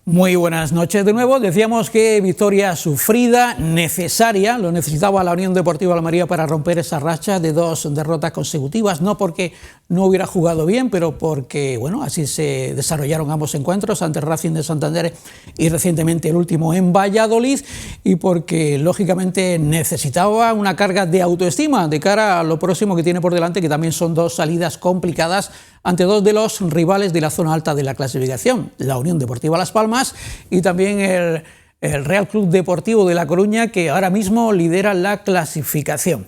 Muy buenas noches de nuevo. Decíamos que victoria sufrida, necesaria, lo necesitaba la Unión Deportiva Almería para romper esa racha de 2 derrotas consecutivas, no porque no hubiera jugado bien, pero porque, bueno, así se desarrollaron ambos encuentros ante Racing de Santander y recientemente el último en Valladolid, y porque, lógicamente, necesitaba una carga de autoestima de cara a lo próximo que tiene por delante, que también son 2 salidas complicadas ante 2 de los rivales de la zona alta de la clasificación, la Unión Deportiva Las Palmas y también el Real Club Deportivo de La Coruña, que ahora mismo lidera la clasificación.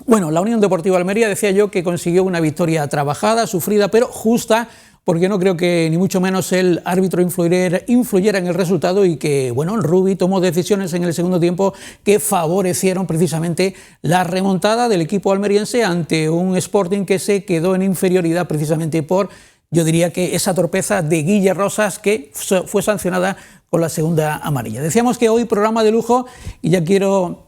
Bueno, la Unión Deportiva Almería, decía yo, que consiguió una victoria trabajada, sufrida, pero justa, porque no creo que ni mucho menos el árbitro influyera en el resultado y que, bueno, Rubi tomó decisiones en el segundo tiempo que favorecieron precisamente la remontada del equipo almeriense ante un Sporting que se quedó en inferioridad precisamente por, yo diría que esa torpeza de Guille Rosas, que fue sancionada con la segunda amarilla. Decíamos que hoy programa de lujo y ya quiero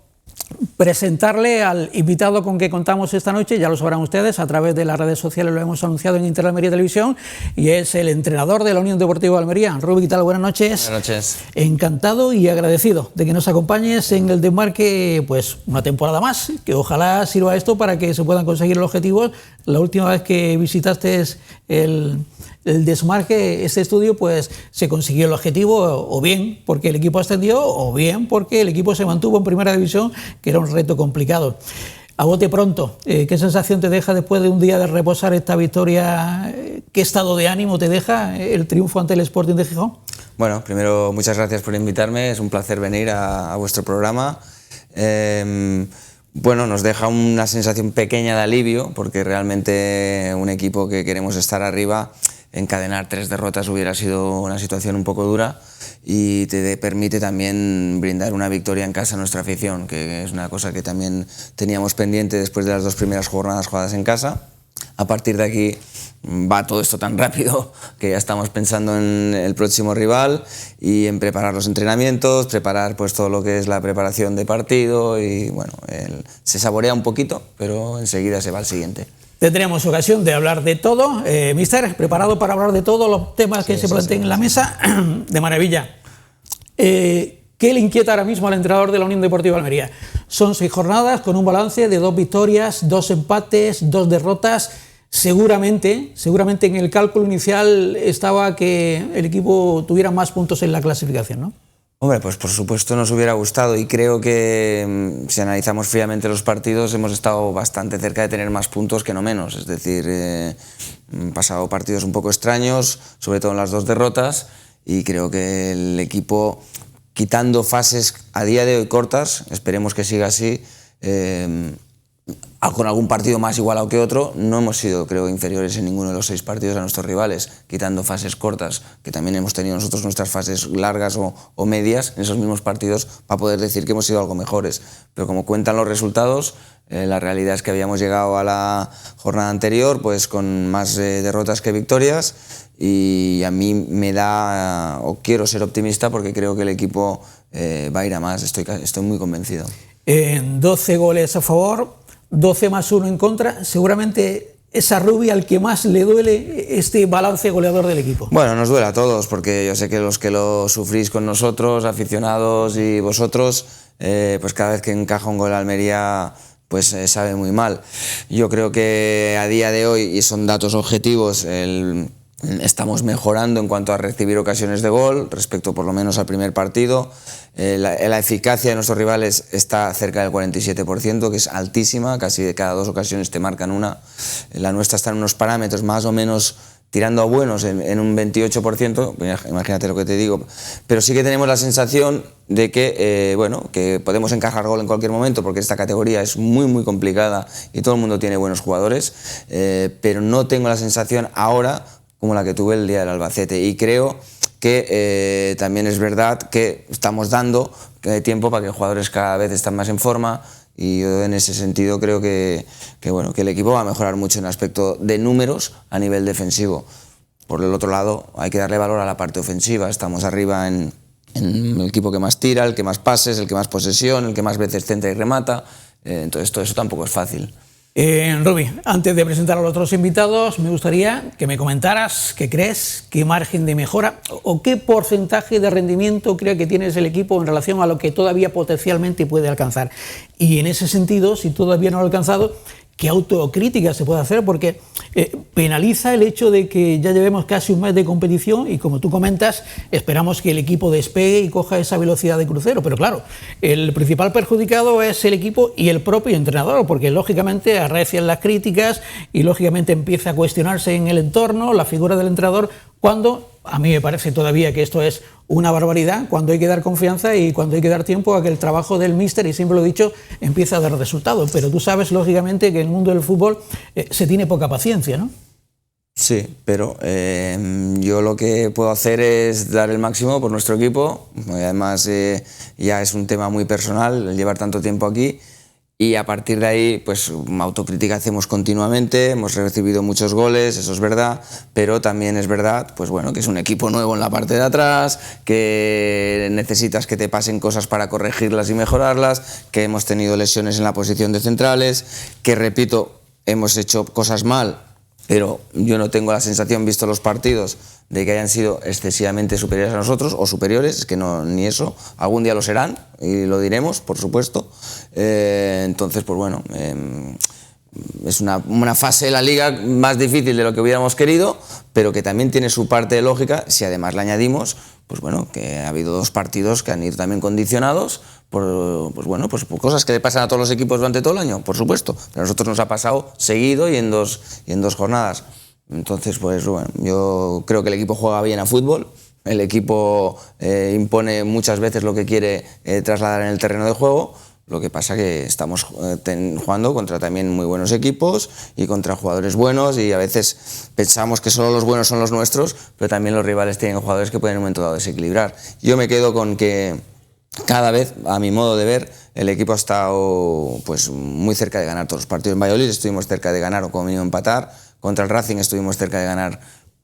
presentarle al invitado con que contamos esta noche. Ya lo sabrán ustedes, a través de las redes sociales lo hemos anunciado en Interalmería Televisión, y es el entrenador de la Unión Deportiva Almería. Rubi, ¿qué tal? Buenas noches. Buenas noches. Encantado y agradecido de que nos acompañes en el desmarque, pues una temporada más, que ojalá sirva esto para que se puedan conseguir los objetivos. La última vez que visitaste el desmarque, este estudio, pues se consiguió el objetivo, o bien porque el equipo ascendió, o bien porque el equipo se mantuvo en primera división, que era un reto complicado. A bote pronto, ¿qué sensación te deja después de un día de reposar esta victoria? ¿Qué estado de ánimo te deja el triunfo ante el Sporting de Gijón? Bueno, primero, muchas gracias por invitarme, es un placer venir a vuestro programa. Bueno, nos deja una sensación pequeña de alivio, porque realmente un equipo que queremos estar arriba, encadenar 3 derrotas hubiera sido una situación un poco dura, y te permite también brindar una victoria en casa a nuestra afición, que es una cosa que también teníamos pendiente después de las 2 primeras jornadas jugadas en casa. A partir de aquí va todo esto tan rápido que ya estamos pensando en el próximo rival y en preparar los entrenamientos, preparar pues todo lo que es la preparación de partido, y bueno, se saborea un poquito, pero enseguida se va al siguiente. Tendremos ocasión de hablar de todo. Mister, ¿preparado para hablar de todos los temas que se planteen en la mesa? De maravilla. ¿Qué le inquieta ahora mismo al entrenador de la Unión Deportiva Almería? Son 6 jornadas con un balance de 2 victorias, 2 empates, 2 derrotas. Seguramente en el cálculo inicial estaba que el equipo tuviera más puntos en la clasificación, ¿no? Hombre, pues por supuesto nos hubiera gustado, y creo que si analizamos fríamente los partidos hemos estado bastante cerca de tener más puntos que no menos. Es decir, han pasado partidos un poco extraños, sobre todo en las 2 derrotas, y creo que el equipo, quitando fases a día de hoy cortas, esperemos que siga así, con algún partido más igualado que otro, no hemos sido, creo, inferiores en ninguno de los 6 partidos a nuestros rivales, quitando fases cortas, que también hemos tenido nosotros nuestras fases largas o medias en esos mismos partidos, para poder decir que hemos sido algo mejores. Pero como cuentan los resultados, la realidad es que habíamos llegado a la jornada anterior pues con más derrotas que victorias, y a mí me da, o quiero ser optimista, porque creo que el equipo va a ir a más, estoy muy convencido. 12 goles a favor, 12 más 1 en contra. Seguramente es a Rubi al que más le duele este balance goleador del equipo. Bueno, nos duele a todos, porque yo sé que los que lo sufrís con nosotros, aficionados y vosotros, pues cada vez que encaja un gol a Almería, pues sabe muy mal. Yo creo que a día de hoy, y son datos objetivos, estamos mejorando en cuanto a recibir ocasiones de gol respecto por lo menos al primer partido. La eficacia de nuestros rivales está cerca del 47%, que es altísima, casi de cada 2 ocasiones te marcan una. La nuestra está en unos parámetros más o menos tirando a buenos, en un 28%, imagínate lo que te digo. Pero sí que tenemos la sensación de que, bueno, que podemos encajar gol en cualquier momento, porque esta categoría es muy muy complicada y todo el mundo tiene buenos jugadores, pero no tengo la sensación ahora como la que tuve el día del Albacete, y creo que también es verdad que estamos dando tiempo para que jugadores cada vez estén más en forma, y yo en ese sentido creo que bueno, que el equipo va a mejorar mucho en el aspecto de números a nivel defensivo. Por el otro lado, hay que darle valor a la parte ofensiva. Estamos arriba en el equipo que más tira, el que más pases, el que más posesión, el que más veces centra y remata, entonces todo eso tampoco es fácil. Rubi, antes de presentar a los otros invitados, me gustaría que me comentaras qué crees, qué margen de mejora o qué porcentaje de rendimiento cree que tienes el equipo en relación a lo que todavía potencialmente puede alcanzar. Y en ese sentido, si todavía no lo ha alcanzado, ¿qué autocrítica se puede hacer? Porque penaliza el hecho de que ya llevemos casi un mes de competición y, como tú comentas, esperamos que el equipo despegue y coja esa velocidad de crucero. Pero claro, el principal perjudicado es el equipo y el propio entrenador, porque lógicamente arrecian las críticas y lógicamente empieza a cuestionarse en el entorno la figura del entrenador, cuando a mí me parece todavía que esto es una barbaridad, cuando hay que dar confianza y cuando hay que dar tiempo a que el trabajo del míster, y siempre lo he dicho, empiece a dar resultados. Pero tú sabes, lógicamente, que en el mundo del fútbol se tiene poca paciencia, ¿no? Sí, pero yo lo que puedo hacer es dar el máximo por nuestro equipo. Además, ya es un tema muy personal el llevar tanto tiempo aquí. Y a partir de ahí, pues autocrítica hacemos continuamente, hemos recibido muchos goles, eso es verdad, pero también es verdad, pues bueno, que es un equipo nuevo en la parte de atrás, que necesitas que te pasen cosas para corregirlas y mejorarlas, que hemos tenido lesiones en la posición de centrales, que repito, hemos hecho cosas mal, pero yo no tengo la sensación, visto los partidos, de que hayan sido excesivamente superiores a nosotros, o superiores, es que no, ni eso, algún día lo serán, y lo diremos, por supuesto. Entonces, pues bueno, es una fase de la Liga más difícil de lo que hubiéramos querido, pero que también tiene su parte de lógica, si además le añadimos, pues bueno, que ha habido 2 partidos que han ido también condicionados por, pues bueno, pues por cosas que le pasan a todos los equipos durante todo el año, por supuesto, pero a nosotros nos ha pasado seguido y en dos jornadas. Entonces, pues bueno, yo creo que el equipo juega bien a fútbol, el equipo impone muchas veces lo que quiere trasladar en el terreno de juego. Lo que pasa que estamos jugando contra también muy buenos equipos y contra jugadores buenos, y a veces pensamos que solo los buenos son los nuestros, pero también los rivales tienen jugadores que pueden en un momento dado desequilibrar. Yo me quedo con que cada vez, a mi modo de ver, el equipo ha estado pues muy cerca de ganar todos los partidos. En Valladolid estuvimos cerca de ganar o como mínimo empatar, contra el Racing estuvimos cerca de ganar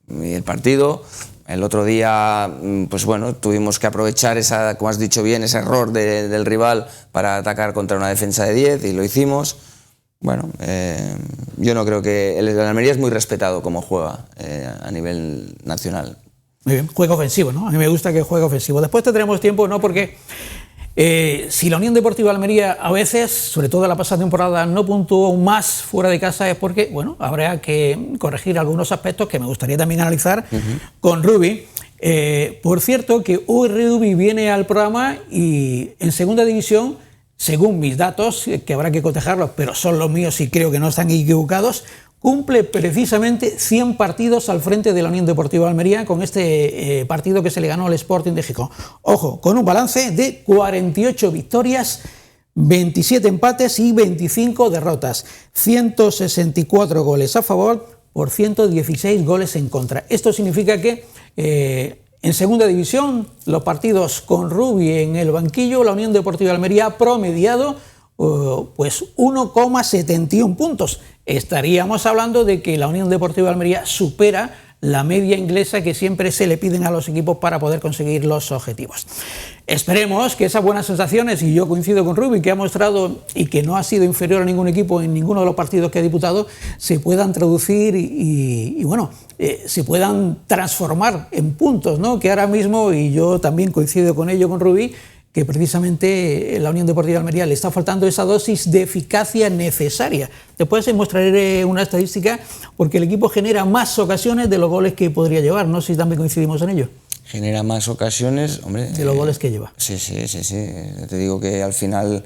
el partido. El otro día, pues bueno, tuvimos que aprovechar, como has dicho bien, ese error del rival para atacar contra una defensa de 10 y lo hicimos. Bueno, yo no creo que... El Almería es muy respetado como juega a nivel nacional. Muy bien, juega ofensivo, ¿no? A mí me gusta que juegue ofensivo. Después tendremos tiempo, ¿no? Porque si la Unión Deportiva Almería a veces, sobre todo la pasada temporada, no puntuó más fuera de casa, es porque, bueno, habrá que corregir algunos aspectos que me gustaría también analizar con Rubi. Por cierto, que hoy Rubi viene al programa y en segunda división, según mis datos, que habrá que cotejarlos, pero son los míos y creo que no están equivocados, cumple precisamente 100 partidos al frente de la Unión Deportiva Almería con este partido que se le ganó al Sporting de Gijón. Ojo, con un balance de 48 victorias, 27 empates y 25 derrotas. 164 goles a favor por 116 goles en contra. Esto significa que en segunda división, los partidos con Rubi en el banquillo, la Unión Deportiva Almería ha promediado pues 1,71 puntos. Estaríamos hablando de que la Unión Deportiva Almería supera la media inglesa que siempre se le piden a los equipos para poder conseguir los objetivos. Esperemos que esas buenas sensaciones, y yo coincido con Rubi, que ha mostrado y que no ha sido inferior a ningún equipo en ninguno de los partidos que ha disputado, se puedan traducir y bueno, se puedan transformar en puntos, ¿no? Que ahora mismo, y yo también coincido con ello, con Rubi, que precisamente la Unión Deportiva Almería le está faltando esa dosis de eficacia necesaria. Después os mostraré una estadística, porque el equipo genera más ocasiones de los goles que podría llevar. No sé si también coincidimos en ello. Genera más ocasiones, hombre. De los goles que lleva. Sí. Te digo que al final,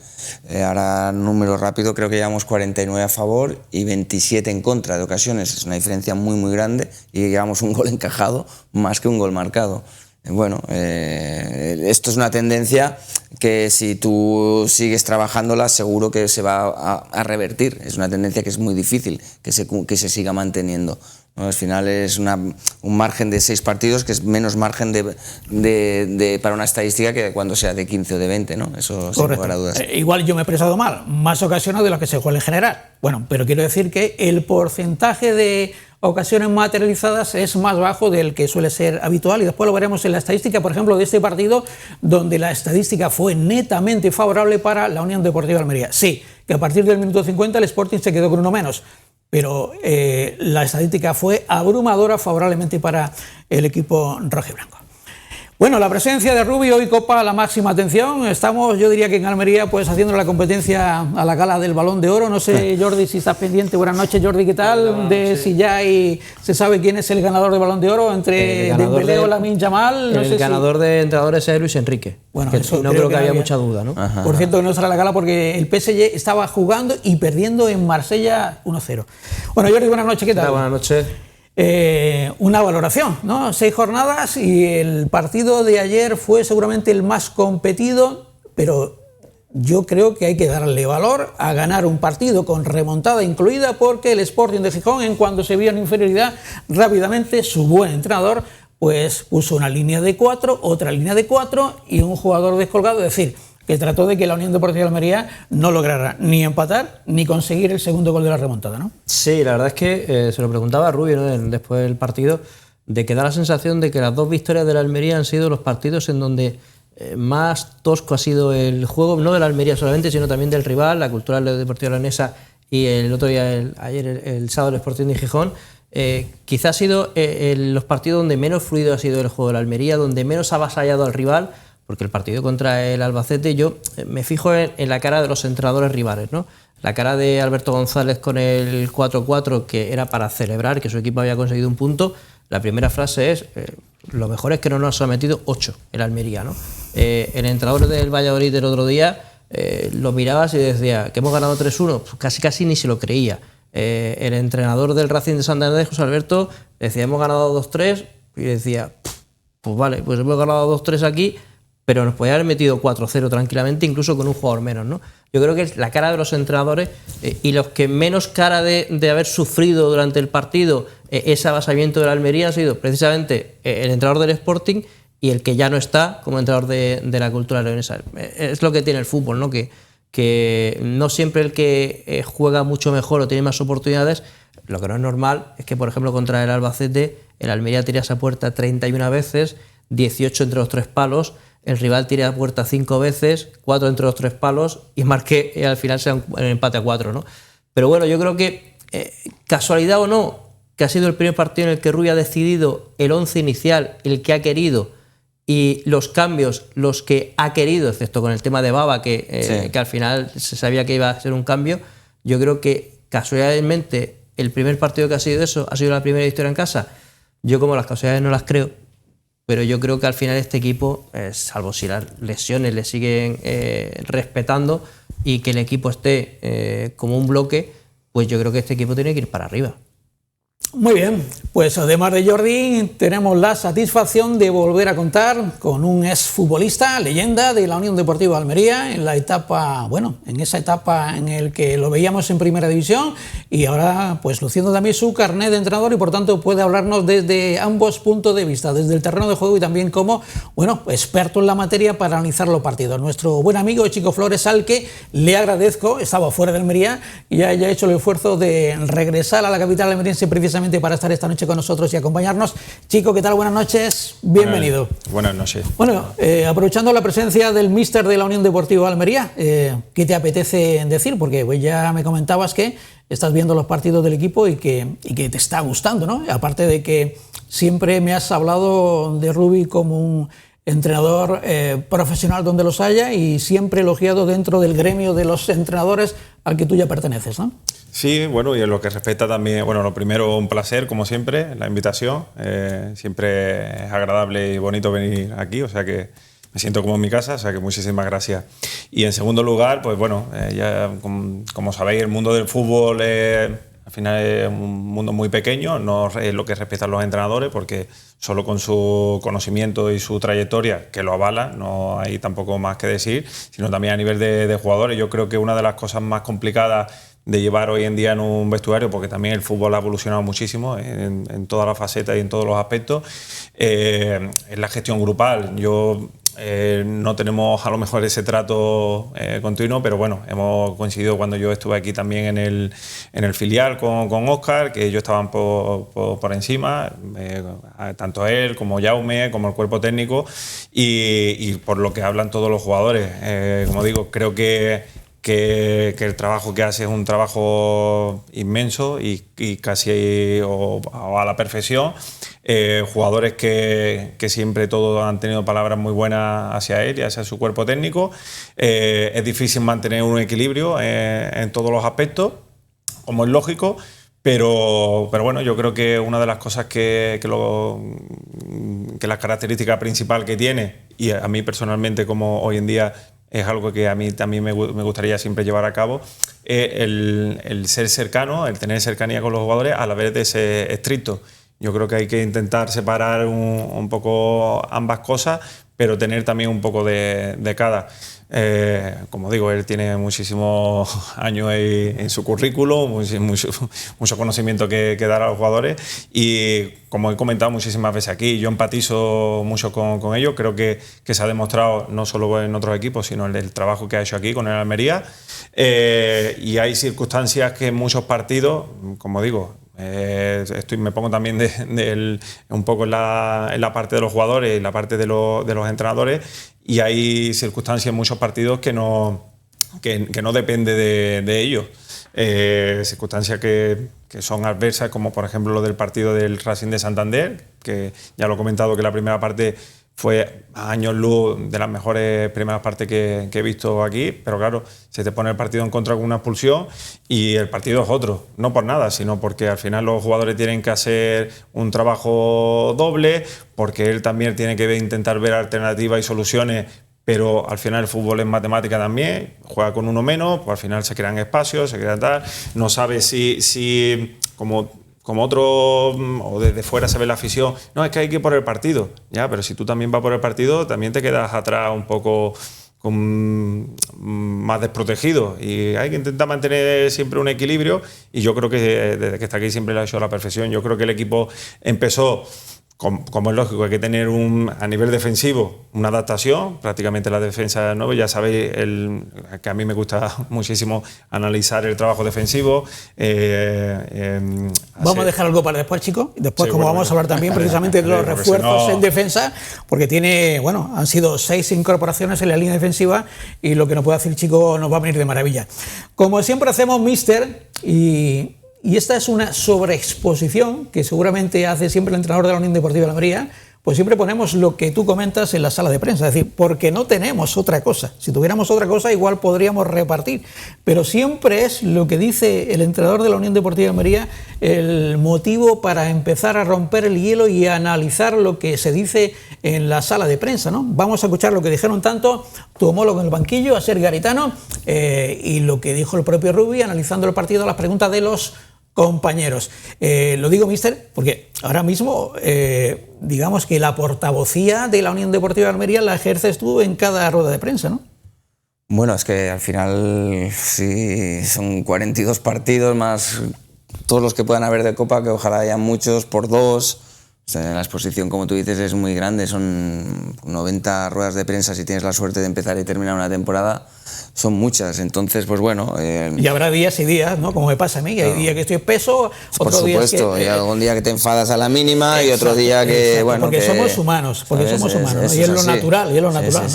ahora número rápido, creo que llevamos 49 a favor y 27 en contra de ocasiones. Es una diferencia muy, muy grande, y llevamos un gol encajado más que un gol marcado. Bueno, esto es una tendencia que si tú sigues trabajándola seguro que se va a revertir. Es una tendencia que es muy difícil que se siga manteniendo, ¿no? Al final es un margen de 6 partidos, que es menos margen para una estadística que cuando sea de 15 o de 20, ¿no? Eso sin lugar a dudas. Igual yo me he expresado mal, más ocasiones de las que se juega en general. Bueno, pero quiero decir que el porcentaje de ocasiones materializadas es más bajo del que suele ser habitual, y después lo veremos en la estadística, por ejemplo, de este partido, donde la estadística fue netamente favorable para la Unión Deportiva Almería. Sí, que a partir del minuto 50 el Sporting se quedó con uno menos. Pero la estadística fue abrumadora favorablemente para el equipo rojiblanco. Bueno, la presencia de Rubi hoy copa la máxima atención. Estamos, yo diría que en Almería, pues haciendo la competencia a la gala del Balón de Oro. No sé, Jordi, si estás pendiente. Buenas noches, Jordi, ¿qué tal? Si ya se sabe quién es el ganador del Balón de Oro entre Dembélé o Lamine Yamal. No sé ganador de entrenadores es Luis Enrique. Bueno, eso no creo que había mucha duda, ¿no? Ajá. Por cierto, que no será la gala porque el PSG estaba jugando y perdiendo en Marsella 1-0. Bueno, Jordi, buenas noches, ¿qué tal? Buenas noches. Una valoración, ¿no? 6 jornadas y el partido de ayer fue seguramente el más competido, pero yo creo que hay que darle valor a ganar un partido con remontada incluida, porque el Sporting de Gijón, en cuanto se vio en inferioridad, rápidamente su buen entrenador pues puso una línea de 4, otra línea de 4 y un jugador descolgado, es decir, que trató de que la Unión Deportiva de Almería no lograra ni empatar ni conseguir el segundo gol de la remontada, ¿no? Sí, la verdad es que se lo preguntaba a Rubio, ¿no? Después del partido, de que da la sensación de que las 2 victorias de la Almería han sido los partidos en donde más tosco ha sido el juego, no de la Almería solamente, sino también del rival, la Cultural Deportiva Leonesa y el otro día, el sábado, el Sporting de Gijón. Quizás ha sido los partidos donde menos fluido ha sido el juego de la Almería, donde menos ha avasallado al rival, porque el partido contra el Albacete, yo me fijo en la cara de los entrenadores rivales, ¿no? La cara de Alberto González con el 4-4, que era para celebrar que su equipo había conseguido un punto. La primera frase es, lo mejor es que no nos ha metido 8 el Almería, ¿no? El entrenador del Valladolid el otro día lo mirabas y decía que hemos ganado 3-1, pues casi ni se lo creía. El entrenador del Racing de Santander, José Alberto, decía hemos ganado 2-3 y decía, pues vale, pues hemos ganado 2-3 aquí, pero nos podía haber metido 4-0 tranquilamente, incluso con un jugador menos, ¿no? Yo creo que es la cara de los entrenadores y los que menos cara de haber sufrido durante el partido ese avasallamiento de la Almería ha sido precisamente el entrenador del Sporting y el que ya no está como entrenador de la Cultural Leonesa. Es lo que tiene el fútbol, ¿no? Que no siempre el que juega mucho mejor o tiene más oportunidades. Lo que no es normal es que, por ejemplo, contra el Albacete, el Almería tira esa puerta 31 veces, 18 entre los 3 palos, el rival tira a puerta 5 veces, 4 entre los 3 palos y marque al final sea un empate a 4, ¿no? Pero bueno, yo creo que, casualidad o no, que ha sido el primer partido en el que Rui ha decidido el 11 inicial, el que ha querido, y los cambios, los que ha querido, excepto con el tema de Baba, que al final se sabía que iba a ser un cambio. Yo creo que casualmente el primer partido que ha sido eso ha sido la primera victoria en casa. Yo, como las casualidades no las creo, pero yo creo que al final este equipo, salvo si las lesiones le siguen respetando y que el equipo esté como un bloque, pues yo creo que este equipo tiene que ir para arriba. Muy bien, pues además de Jordi, tenemos la satisfacción de volver a contar con un exfutbolista, leyenda de la Unión Deportiva Almería, en la etapa, bueno, en esa etapa en el que lo veíamos en Primera División y ahora pues luciendo también su carnet de entrenador y por tanto puede hablarnos desde ambos puntos de vista, desde el terreno de juego y también como, bueno, experto en la materia para analizar los partidos. Nuestro buen amigo Chico Flores, al que le agradezco, estaba fuera de Almería y haya hecho el esfuerzo de regresar a la capital almeriense precisamente para estar esta noche con nosotros y acompañarnos. Chico, ¿qué tal? Buenas noches, bienvenido. Buenas noches. Bueno, aprovechando la presencia del míster de la Unión Deportiva Almería, ¿qué te apetece decir? Porque pues, ya me comentabas que estás viendo los partidos del equipo y que te está gustando, ¿no? Aparte de que siempre me has hablado de Rubi como un entrenador profesional donde los haya y siempre elogiado dentro del gremio de los entrenadores al que tú ya perteneces, ¿no? Sí, bueno, y en lo que respecta también, bueno, lo primero, un placer, como siempre, la invitación. Siempre es agradable y bonito venir aquí, o sea que me siento como en mi casa, o sea que muchísimas gracias. Y en segundo lugar, pues bueno, ya como sabéis, el mundo del fútbol al final es un mundo muy pequeño, no es lo que respecta a los entrenadores, porque solo con su conocimiento y su trayectoria, que lo avala, no hay tampoco más que decir, sino también a nivel de jugadores. Yo creo que una de las cosas más complicadas de llevar hoy en día en un vestuario, porque también el fútbol ha evolucionado muchísimo en todas las facetas y en todos los aspectos, es la gestión grupal. No tenemos a lo mejor ese trato continuo, pero bueno, hemos coincidido cuando yo estuve aquí también en el filial con Óscar, que ellos estaban por encima, tanto él como Jaume, como el cuerpo técnico, y por lo que hablan todos los jugadores. Como digo, creo que que el trabajo que hace es un trabajo inmenso y casi a la perfección. Jugadores que siempre todos han tenido palabras muy buenas hacia él y hacia su cuerpo técnico. Es difícil mantener un equilibrio en todos los aspectos, como es lógico, pero bueno, yo creo que una de las cosas que la característica principal que tiene, y a mí personalmente como hoy en día es algo que a mí también me gustaría siempre llevar a cabo, el ser cercano, el tener cercanía con los jugadores a la vez de ser estricto. Yo creo que hay que intentar separar un poco ambas cosas, pero tener también un poco de cada. Como digo, él tiene muchísimos años en su currículum, mucho conocimiento que dar a los jugadores y, como he comentado muchísimas veces aquí, yo empatizo mucho con ellos. Creo que se ha demostrado no solo en otros equipos, sino en el trabajo que ha hecho aquí con el Almería. Y hay circunstancias que en muchos partidos, como digo, me pongo también un poco en la parte de los jugadores y la parte de los entrenadores, y hay circunstancias en muchos partidos que no depende de ellos. Circunstancias que son adversas, como por ejemplo lo del partido del Racing de Santander, que ya lo he comentado, que la primera parte fue a años luz de las mejores primeras partes que he visto aquí, pero claro, se te pone el partido en contra con una expulsión y el partido es otro, no por nada, sino porque al final los jugadores tienen que hacer un trabajo doble, porque él también tiene que intentar ver alternativas y soluciones, pero al final el fútbol es matemática también, juega con uno menos, pues al final se crean espacios, se crean tal, no sabe si como otro, o desde fuera se ve la afición, no, es que hay que ir por el partido, ya, pero si tú también vas por el partido, también te quedas atrás un poco más desprotegido, y hay que intentar mantener siempre un equilibrio, y yo creo que desde que está aquí siempre lo ha hecho a la perfección. Yo creo que el equipo empezó, como es lógico, hay que tener a nivel defensivo una adaptación, prácticamente la defensa nueva, ya sabéis que a mí me gusta muchísimo analizar el trabajo defensivo. Vamos a dejar algo para después, chicos, después, sí, como vamos a hablar también precisamente de los refuerzos en defensa, porque han sido 6 incorporaciones en la línea defensiva, y lo que nos puede decir Chico nos va a venir de maravilla. Como siempre hacemos, mister, y esta es una sobreexposición que seguramente hace siempre el entrenador de la Unión Deportiva de Almería, pues siempre ponemos lo que tú comentas en la sala de prensa, es decir, porque no tenemos otra cosa. Si tuviéramos otra cosa, igual podríamos repartir, pero siempre es lo que dice el entrenador de la Unión Deportiva de Almería el motivo para empezar a romper el hielo y a analizar lo que se dice en la sala de prensa, ¿no? Vamos a escuchar lo que dijeron tanto tu homólogo en el banquillo, Asier Garitano, y lo que dijo el propio Rubi analizando el partido, las preguntas de los compañeros. Lo digo, mister, porque ahora mismo digamos que la portavocía de la Unión Deportiva de Almería la ejerces tú en cada rueda de prensa, ¿no? Bueno, es que al final sí, son 42 partidos más todos los que puedan haber de Copa, que ojalá haya muchos por 2. O sea, la exposición, como tú dices, es muy grande, son 90 ruedas de prensa si tienes la suerte de empezar y terminar una temporada. Son muchas, entonces pues bueno... y habrá días y días, ¿no? Como me pasa a mí, que hay días que estoy espeso, por supuesto, hay algún día que te enfadas a la mínima, exacto, y otro día que, exacto, bueno... Porque somos humanos, ¿no? Y es lo natural, sí,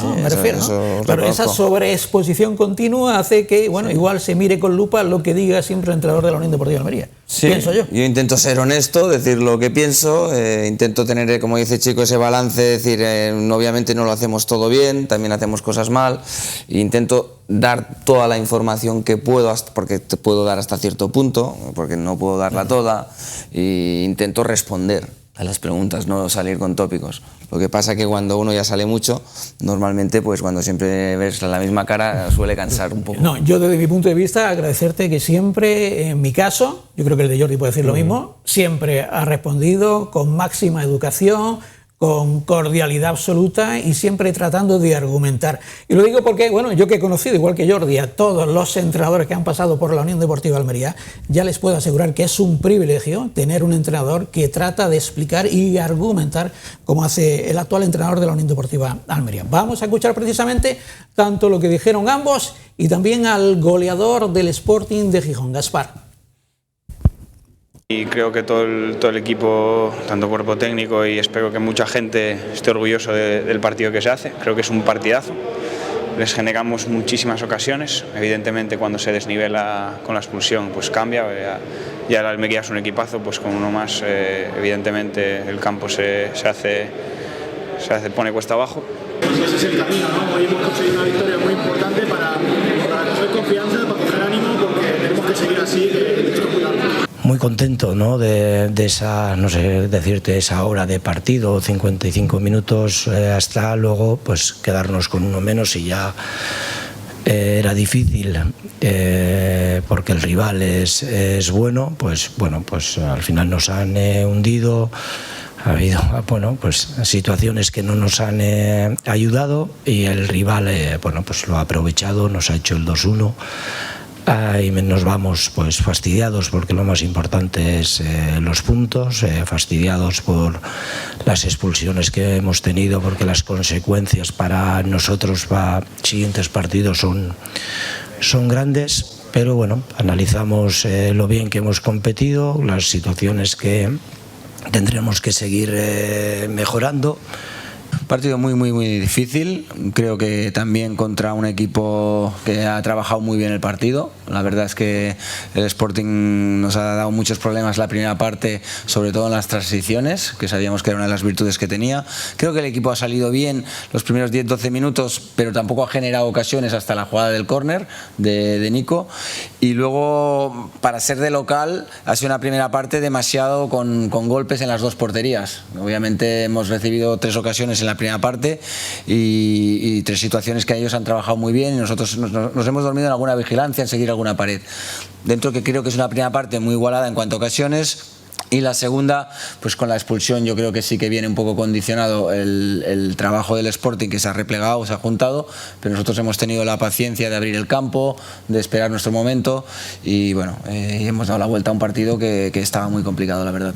¿no? Me refiero, ¿no? Pero esa sobreexposición continua hace que, bueno, igual se mire con lupa lo que diga siempre el entrenador de la Unión Deportiva de Almería. Sí, pienso yo. Yo intento ser honesto, decir lo que pienso, intento tener, como dice Chico, ese balance, decir, obviamente no lo hacemos todo bien, también hacemos cosas mal, e intento dar toda la información que puedo, porque te puedo dar hasta cierto punto, porque no puedo darla toda, e intento responder a las preguntas, no salir con tópicos. Lo que pasa que cuando uno ya sale mucho, normalmente pues cuando siempre ves la misma cara suele cansar un poco. No, yo desde mi punto de vista agradecerte que siempre, en mi caso, yo creo que el de Jordi puede decir lo mismo, siempre ha respondido con máxima educación, con cordialidad absoluta y siempre tratando de argumentar. Y lo digo porque, bueno, yo que he conocido, igual que Jordi, a todos los entrenadores que han pasado por la Unión Deportiva de Almería, ya les puedo asegurar que es un privilegio tener un entrenador que trata de explicar y argumentar como hace el actual entrenador de la Unión Deportiva de Almería. Vamos a escuchar precisamente tanto lo que dijeron ambos y también al goleador del Sporting de Gijón, Gaspar. Y creo que todo el equipo, tanto cuerpo técnico, y espero que mucha gente esté orgulloso del partido que se hace. Creo que es un partidazo. les generamos muchísimas ocasiones. Evidentemente cuando se desnivela con la expulsión pues cambia, ya el Almería es un equipazo, pues con uno más evidentemente el campo se pone cuesta abajo. Ese es el camino, ¿no? Hoy hemos conseguido una victoria muy importante para coger confianza, para coger ánimo, porque tenemos que seguir así, de esto cuidarnos. Muy contento, ¿no? de esa, no sé decirte, esa hora de partido, 55 minutos, hasta luego pues quedarnos con uno menos y ya era difícil porque el rival es bueno, pues al final nos han hundido. Ha habido pues situaciones que no nos han ayudado y el rival pues lo ha aprovechado, nos ha hecho el 2-1. Y nos vamos pues fastidiados porque lo más importante es los puntos, fastidiados por las expulsiones que hemos tenido, porque las consecuencias para nosotros para siguientes partidos son grandes, pero bueno, analizamos lo bien que hemos competido, las situaciones que tendremos que seguir mejorando. Partido muy difícil, creo que también contra un equipo que ha trabajado muy bien el partido. La verdad es que el Sporting nos ha dado muchos problemas la primera parte, sobre todo en las transiciones, que sabíamos que era una de las virtudes que tenía. Creo que el equipo ha salido bien los primeros 10-12 minutos, pero tampoco ha generado ocasiones hasta la jugada del córner de Nico. Y luego, para ser de local, ha sido una primera parte demasiado con golpes en las dos porterías. Obviamente hemos recibido 3 ocasiones en la primera parte y 3 situaciones que ellos han trabajado muy bien y nosotros nos hemos dormido en alguna vigilancia, en seguir alguna pared. Dentro que creo que es una primera parte muy igualada en cuanto a ocasiones. Y la segunda, pues con la expulsión yo creo que sí que viene un poco condicionado el trabajo del Sporting, que se ha replegado, se ha juntado, pero nosotros hemos tenido la paciencia de abrir el campo, de esperar nuestro momento y bueno, hemos dado la vuelta a un partido que estaba muy complicado, la verdad.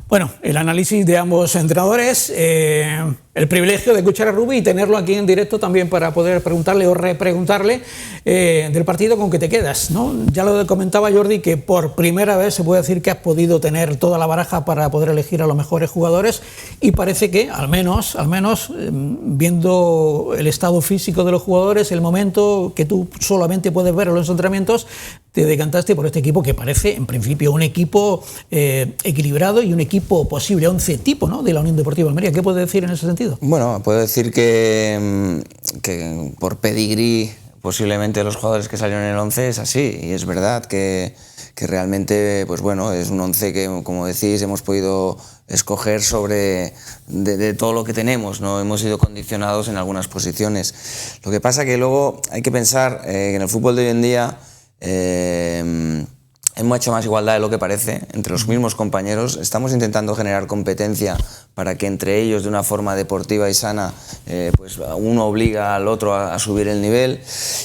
Bueno, el análisis de ambos entrenadores, el privilegio de escuchar a Rubi y tenerlo aquí en directo también para poder preguntarle o repreguntarle del partido con que te quedas, ¿no? Ya lo comentaba Jordi, que por primera vez se puede decir que has podido tener toda la baraja para poder elegir a los mejores jugadores y parece que, al menos viendo el estado físico de los jugadores, el momento que tú solamente puedes ver en los entrenamientos, te decantaste por este equipo que parece, en principio, un equipo equilibrado y un equipo posible 11 tipo, ¿no?, de la Unión Deportiva Almería. ¿Qué puedes decir en ese sentido? Bueno, puedo decir que por pedigrí posiblemente los jugadores que salieron en el 11 es así, y es verdad que realmente pues bueno, es un 11 que, como decís, hemos podido escoger de todo lo que tenemos, ¿no? Hemos sido condicionados en algunas posiciones. Lo que pasa que luego hay que pensar que en el fútbol de hoy en día hemos hecho más igualdad de lo que parece entre los mismos compañeros. Estamos intentando generar competencia para que entre ellos, de una forma deportiva y sana, pues uno obliga al otro a subir el nivel.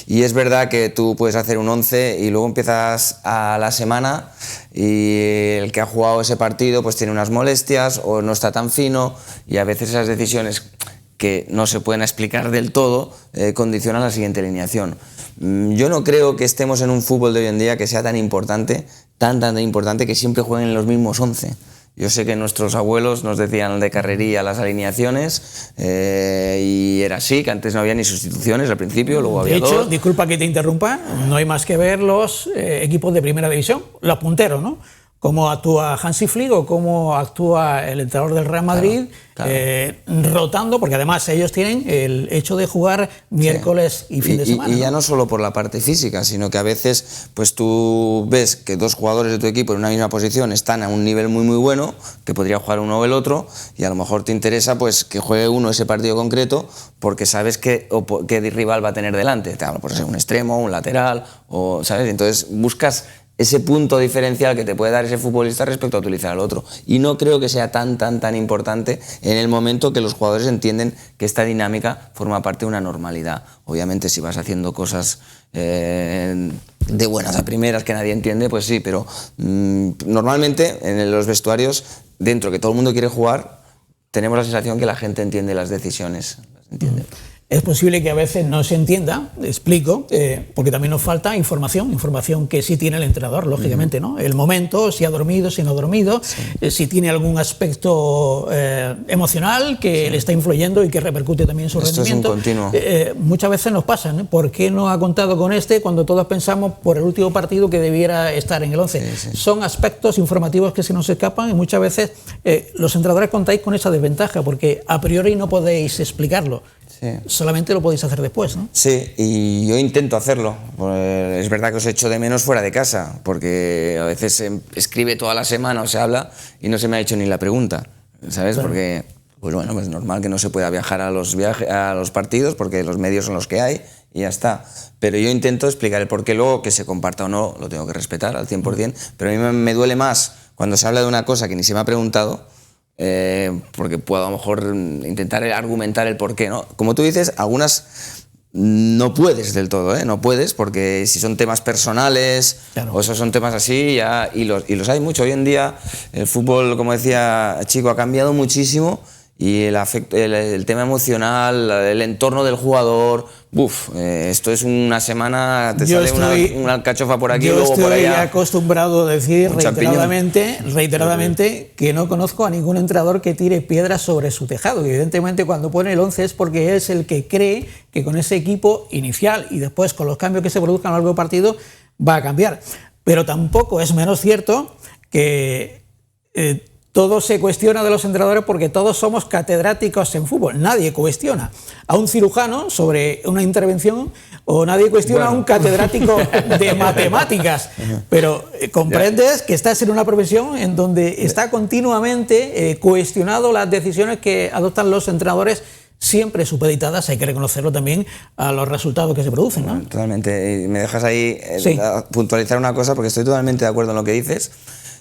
Y es verdad que tú puedes hacer un 11 y luego empiezas a la semana y el que ha jugado ese partido pues tiene unas molestias o no está tan fino, y a veces esas decisiones que no se pueden explicar del todo condicionan la siguiente alineación. Yo no creo que estemos en un fútbol de hoy en día que sea tan importante que siempre jueguen los mismos 11. Yo sé que nuestros abuelos nos decían de carrería las alineaciones y era así, que antes no había ni sustituciones al principio, luego había dos. De hecho, disculpa que te interrumpa, no hay más que ver los equipos de primera división, los punteros, ¿no? Cómo actúa Hansi Flick o cómo actúa el entrenador del Real Madrid, claro. Rotando, porque además ellos tienen el hecho de jugar miércoles y fin de semana. Y ya no solo por la parte física, sino que a veces pues tú ves que 2 jugadores de tu equipo en una misma posición están a un nivel muy bueno, que podría jugar uno o el otro, y a lo mejor te interesa pues que juegue uno ese partido concreto porque sabes qué rival va a tener delante. Te hablo por ser un extremo, un lateral, o ¿sabes? Entonces buscas ese punto diferencial que te puede dar ese futbolista respecto a utilizar al otro. Y no creo que sea tan importante en el momento que los jugadores entienden que esta dinámica forma parte de una normalidad. Obviamente si vas haciendo cosas de buenas a primeras que nadie entiende, pues sí, pero normalmente en los vestuarios, dentro que todo el mundo quiere jugar, tenemos la sensación que la gente entiende las decisiones. ¿Entiende? es posible que a veces no se entienda, explico, porque también nos falta información que sí tiene el entrenador, lógicamente, ¿no? El momento, si ha dormido, si no ha dormido, si tiene algún aspecto emocional que le está influyendo y que repercute también en su rendimiento. Es un continuo. Muchas veces nos pasa, ¿no? ¿Por qué no ha contado con este cuando todos pensamos por el último partido que debiera estar en el 11? Son aspectos informativos que se nos escapan y muchas veces los entrenadores contáis con esa desventaja porque a priori no podéis explicarlo. Solamente lo podéis hacer después, ¿no? Sí, y yo intento hacerlo. Es verdad que os echo de menos fuera de casa, porque a veces se escribe toda la semana o se habla y no se me ha hecho ni la pregunta, ¿sabes? Claro. Porque, pues bueno, es normal que no se pueda viajar a los partidos porque los medios son los que hay y ya está. Pero yo intento explicar el porqué, luego que se comparta o no, lo tengo que respetar al 100%, pero a mí me duele más cuando se habla de una cosa que ni se me ha preguntado, porque puedo a lo mejor intentar argumentar el porqué, ¿no? Como tú dices, algunas no puedes del todo, no puedes, porque si son temas personales, claro, o esos son temas así, ya, y los hay mucho. Hoy en día el fútbol, como decía Chico, ha cambiado muchísimo y el tema emocional, el entorno del jugador, esto es una semana, te sale una alcachofa por aquí, luego por allá. Yo estoy acostumbrado a decir reiteradamente que no conozco a ningún entrenador que tire piedras sobre su tejado. Y evidentemente cuando pone el 11 es porque es el que cree que con ese equipo inicial y después con los cambios que se produzcan a lo largo del partido va a cambiar. Pero tampoco es menos cierto que todo se cuestiona de los entrenadores porque todos somos catedráticos en fútbol. Nadie cuestiona a un cirujano sobre una intervención o nadie cuestiona a un catedrático de matemáticas. Pero comprendes que estás en una profesión en donde está continuamente cuestionado las decisiones que adoptan los entrenadores, siempre supeditadas, hay que reconocerlo también, a los resultados que se producen, ¿no? Totalmente. Me dejas ahí puntualizar una cosa porque estoy totalmente de acuerdo en lo que dices.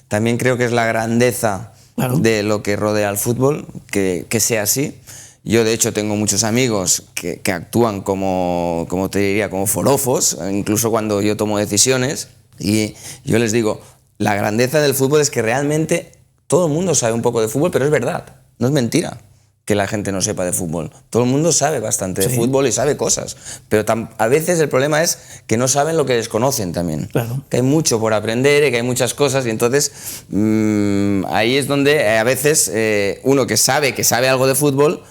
También creo que es la grandeza, claro, de lo que rodea al fútbol, que sea así. Yo, de hecho, tengo muchos amigos que actúan como te diría, como forofos, incluso cuando yo tomo decisiones, y yo les digo, la grandeza del fútbol es que realmente todo el mundo sabe un poco de fútbol, pero es verdad, no es mentira que la gente no sepa de fútbol. Todo el mundo sabe bastante de fútbol y sabe cosas, pero a veces el problema es que no saben lo que desconocen también. Claro. Que hay mucho por aprender y que hay muchas cosas y entonces ahí es donde a veces uno que sabe algo de fútbol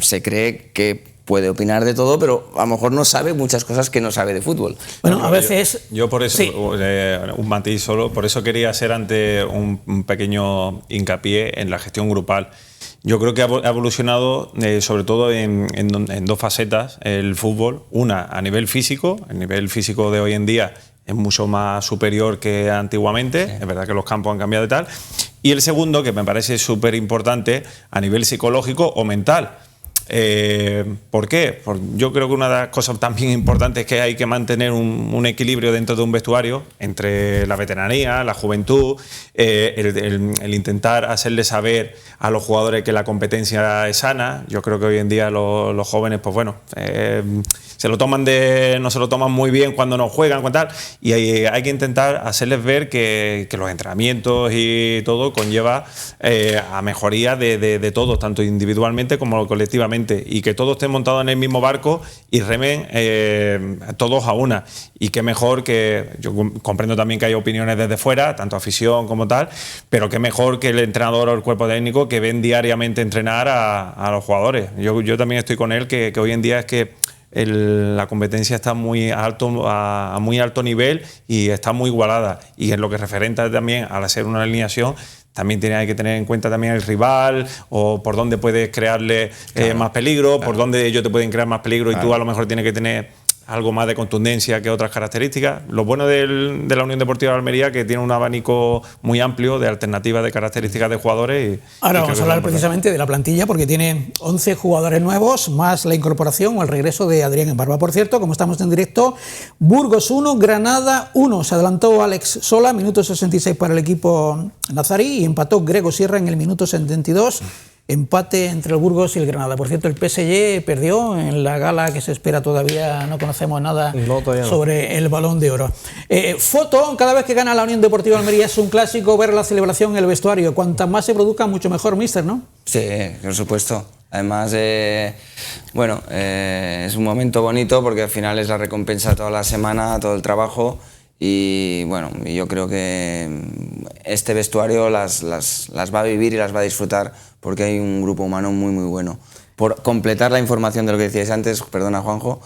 se cree que puede opinar de todo, pero a lo mejor no sabe muchas cosas que no sabe de fútbol. Bueno, a veces... Yo por eso, un matiz solo, por eso quería hacer antes un pequeño hincapié en la gestión grupal. Yo creo que ha evolucionado sobre todo en dos facetas el fútbol. Una, a nivel físico. El nivel físico de hoy en día es mucho más superior que antiguamente. Sí. Es verdad que los campos han cambiado y tal. Y el segundo, que me parece súper importante, a nivel psicológico o mental. ¿Por qué? Yo creo que una de las cosas también importantes es que hay que mantener un equilibrio dentro de un vestuario entre la veteranía, la juventud, el intentar hacerle saber a los jugadores que la competencia es sana. Yo creo que hoy en día los jóvenes, pues bueno, no se lo toman muy bien cuando no juegan, tal, y hay que intentar hacerles ver que los entrenamientos y todo conlleva a mejoría de todos, tanto individualmente como colectivamente, y que todos estén montados en el mismo barco y remen todos a una. Y qué mejor que, yo comprendo también que hay opiniones desde fuera, tanto afición como tal, pero qué mejor que el entrenador o el cuerpo técnico que ven diariamente entrenar a los jugadores. Yo también estoy con él que hoy en día es que la competencia está muy alto, a muy alto nivel y está muy igualada, y en lo que referenta también al hacer una alineación también hay que tener en cuenta también el rival, o por dónde puedes crearle más peligro, por dónde ellos te pueden crear más peligro, y tú a lo mejor tienes que tener algo más de contundencia que otras características. Lo bueno de la Unión Deportiva de Almería, que tiene un abanico muy amplio de alternativas de características de jugadores. Ahora vamos a hablar precisamente de la plantilla, porque tiene 11 jugadores nuevos, más la incorporación o el regreso de Adrián Embarba. Por cierto, como estamos en directo, Burgos 1, Granada 1. Se adelantó Alex Sola, minuto 66 para el equipo nazarí, y empató Grego Sierra en el minuto 72. Empate entre el Burgos y el Granada. Por cierto, el PSG perdió en la gala que se espera todavía, no conocemos nada sobre el Balón de Oro. Foto, cada vez que gana la Unión Deportiva Almería es un clásico ver la celebración en el vestuario. Cuantas más se produzca, mucho mejor, míster, ¿no? Sí, por supuesto. Además, bueno, es un momento bonito porque al final es la recompensa toda la semana, todo el trabajo. Y bueno, yo creo que este vestuario las va a vivir y las va a disfrutar porque hay un grupo humano muy muy bueno. Por completar la información de lo que decíais antes, perdona Juanjo,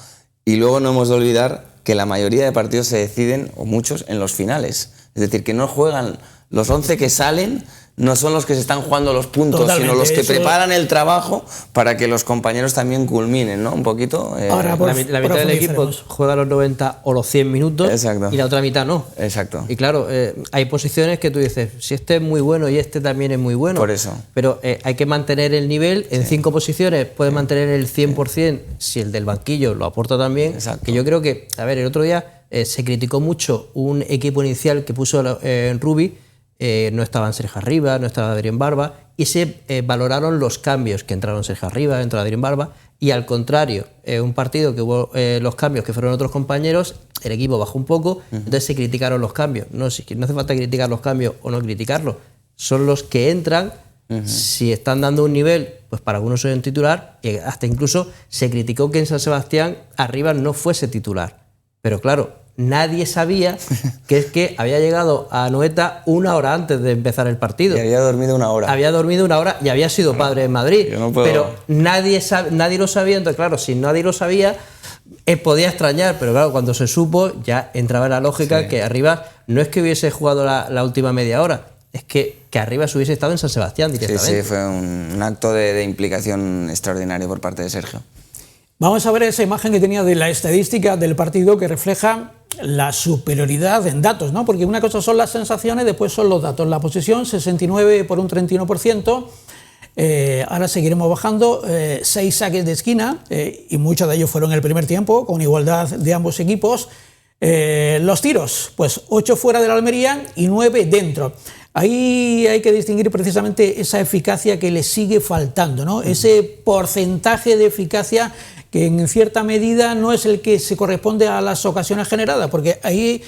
y luego no hemos de olvidar que la mayoría de partidos se deciden, o muchos, en los finales. Es decir, que no juegan los 11 que salen, no son los que se están jugando los puntos, Totalmente, sino los que eso... preparan el trabajo para que los compañeros también culminen, ¿no? Un poquito. Ahora, la mitad del equipo juega los 90 o los 100 minutos. Exacto. Y la otra mitad no. Exacto. Y claro, hay posiciones que tú dices, si este es muy bueno y este también es muy bueno. Por eso. Pero hay que mantener el nivel. En 5 posiciones puedes mantener el 100% si el del banquillo lo aporta también. Exacto. Que yo creo que, a ver, el otro día se criticó mucho un equipo inicial que puso Rubi. No estaban Sergio Arriba, no estaba Adrián Barba, y se valoraron los cambios, que entraron Sergio Arriba, entró Adrián Barba, y al contrario, un partido que hubo los cambios que fueron otros compañeros, el equipo bajó un poco, entonces se criticaron los cambios. No hace falta criticar los cambios o no criticarlos, son los que entran, si están dando un nivel, pues para algunos son titular, y hasta incluso se criticó que en San Sebastián Arriba no fuese titular, pero claro, nadie sabía que es que había llegado a Anoeta 1 hora antes de empezar el partido. Y había dormido 1 hora. Había dormido 1 hora y había sido padre en Madrid. Yo no puedo... Pero nadie lo sabía, entonces claro, si nadie lo sabía, podía extrañar, pero claro, cuando se supo ya entraba en la lógica que Arriba no es que hubiese jugado la última media hora, es que Arriba se hubiese estado en San Sebastián directamente. Sí, fue un acto de implicación extraordinario por parte de Sergio. Vamos a ver esa imagen que tenía de la estadística del partido que refleja la superioridad en datos, ¿no? Porque una cosa son las sensaciones, después son los datos. La posesión, 69 por un 31%, ahora seguiremos bajando, 6 saques de esquina, y muchos de ellos fueron en el primer tiempo, con igualdad de ambos equipos. Los tiros, pues 8 fuera de la Almería y 9 dentro. Ahí hay que distinguir precisamente esa eficacia que le sigue faltando, ¿no? Ese porcentaje de eficacia que en cierta medida no es el que se corresponde a las ocasiones generadas, porque hay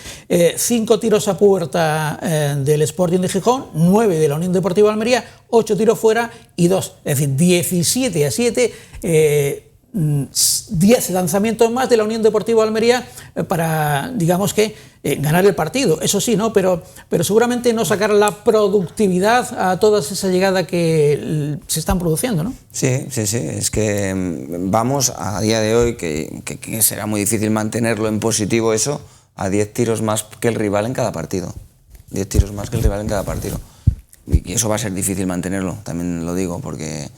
5 tiros a puerta del Sporting de Gijón, 9 de la Unión Deportiva Almería, 8 tiros fuera y 2, es decir, 17-7, 10 lanzamientos más de la Unión Deportiva Almería para, digamos que, ganar el partido. Eso sí, ¿no? Pero seguramente no sacar la productividad a todas esas llegadas que se están produciendo, ¿no? Sí, es que vamos a día de hoy, que será muy difícil mantenerlo en positivo eso, a 10 tiros más que el rival en cada partido. 10 tiros más que el rival en cada partido. Y eso va a ser difícil mantenerlo, también lo digo, porque...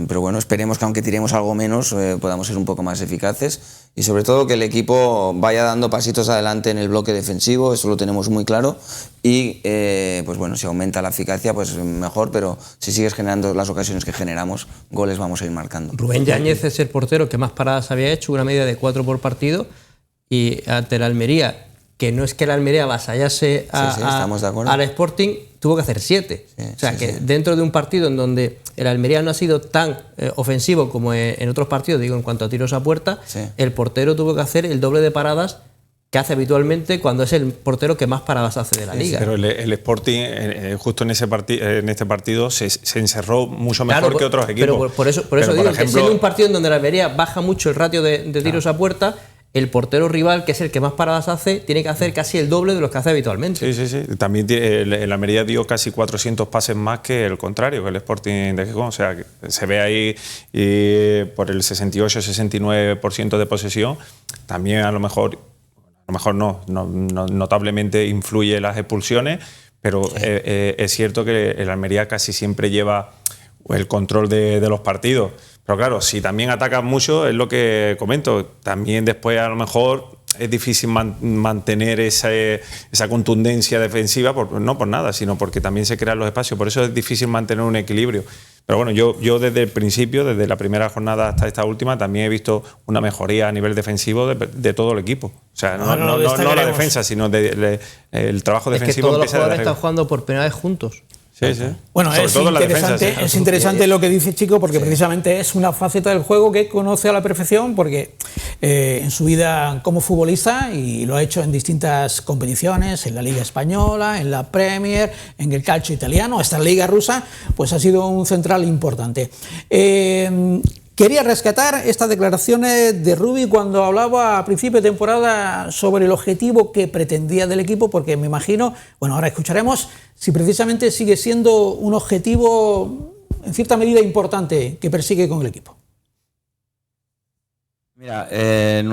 Pero bueno, esperemos que aunque tiremos algo menos podamos ser un poco más eficaces y sobre todo que el equipo vaya dando pasitos adelante en el bloque defensivo, eso lo tenemos muy claro y pues bueno, si aumenta la eficacia pues mejor, pero si sigues generando las ocasiones que generamos, goles vamos a ir marcando. Rubén Yáñez es el portero que más paradas había hecho, una media de 4 por partido, y ante la Almería, que no es que la Almería avasallase al Sporting, tuvo que hacer 7. O sea, que dentro de un partido en donde el Almería no ha sido tan ofensivo como en otros partidos, digo, en cuanto a tiros a puerta, el portero tuvo que hacer el doble de paradas que hace habitualmente cuando es el portero que más paradas hace de la liga. Pero el Sporting, justo en este partido, se encerró mucho mejor que otros equipos. Pero por eso digo, que siendo un partido en donde la Almería baja mucho el ratio de tiros a puerta, el portero rival, que es el que más paradas hace, tiene que hacer casi el doble de los que hace habitualmente. Sí. También el Almería dio casi 400 pases más que el contrario, que el Sporting de Gijón. O sea, que se ve ahí por el 68-69% de posesión. También a lo mejor no, notablemente influye las expulsiones, pero es cierto que el Almería casi siempre lleva el control de los partidos. Pero claro, si también atacas mucho, es lo que comento, también después a lo mejor es difícil mantener esa contundencia defensiva, no por nada, sino porque también se crean los espacios. Por eso es difícil mantener un equilibrio. Pero bueno, yo desde el principio, desde la primera jornada hasta esta última, también he visto una mejoría a nivel defensivo de todo el equipo. O sea, no la defensa, sino el trabajo defensivo. Es que todos los jugadores están jugando por primera vez juntos. Sí, sí. Bueno, Sobre todo en la defensa, sí. Es interesante lo que dice Chico, porque precisamente es una faceta del juego que conoce a la perfección, porque en su vida como futbolista, y lo ha hecho en distintas competiciones, en la Liga Española, en la Premier, en el calcio italiano, hasta la Liga rusa, pues ha sido un central importante. Quería rescatar estas declaraciones de Rubi cuando hablaba a principio de temporada sobre el objetivo que pretendía del equipo, porque me imagino, bueno, ahora escucharemos si precisamente sigue siendo un objetivo en cierta medida importante que persigue con el equipo. Mira, el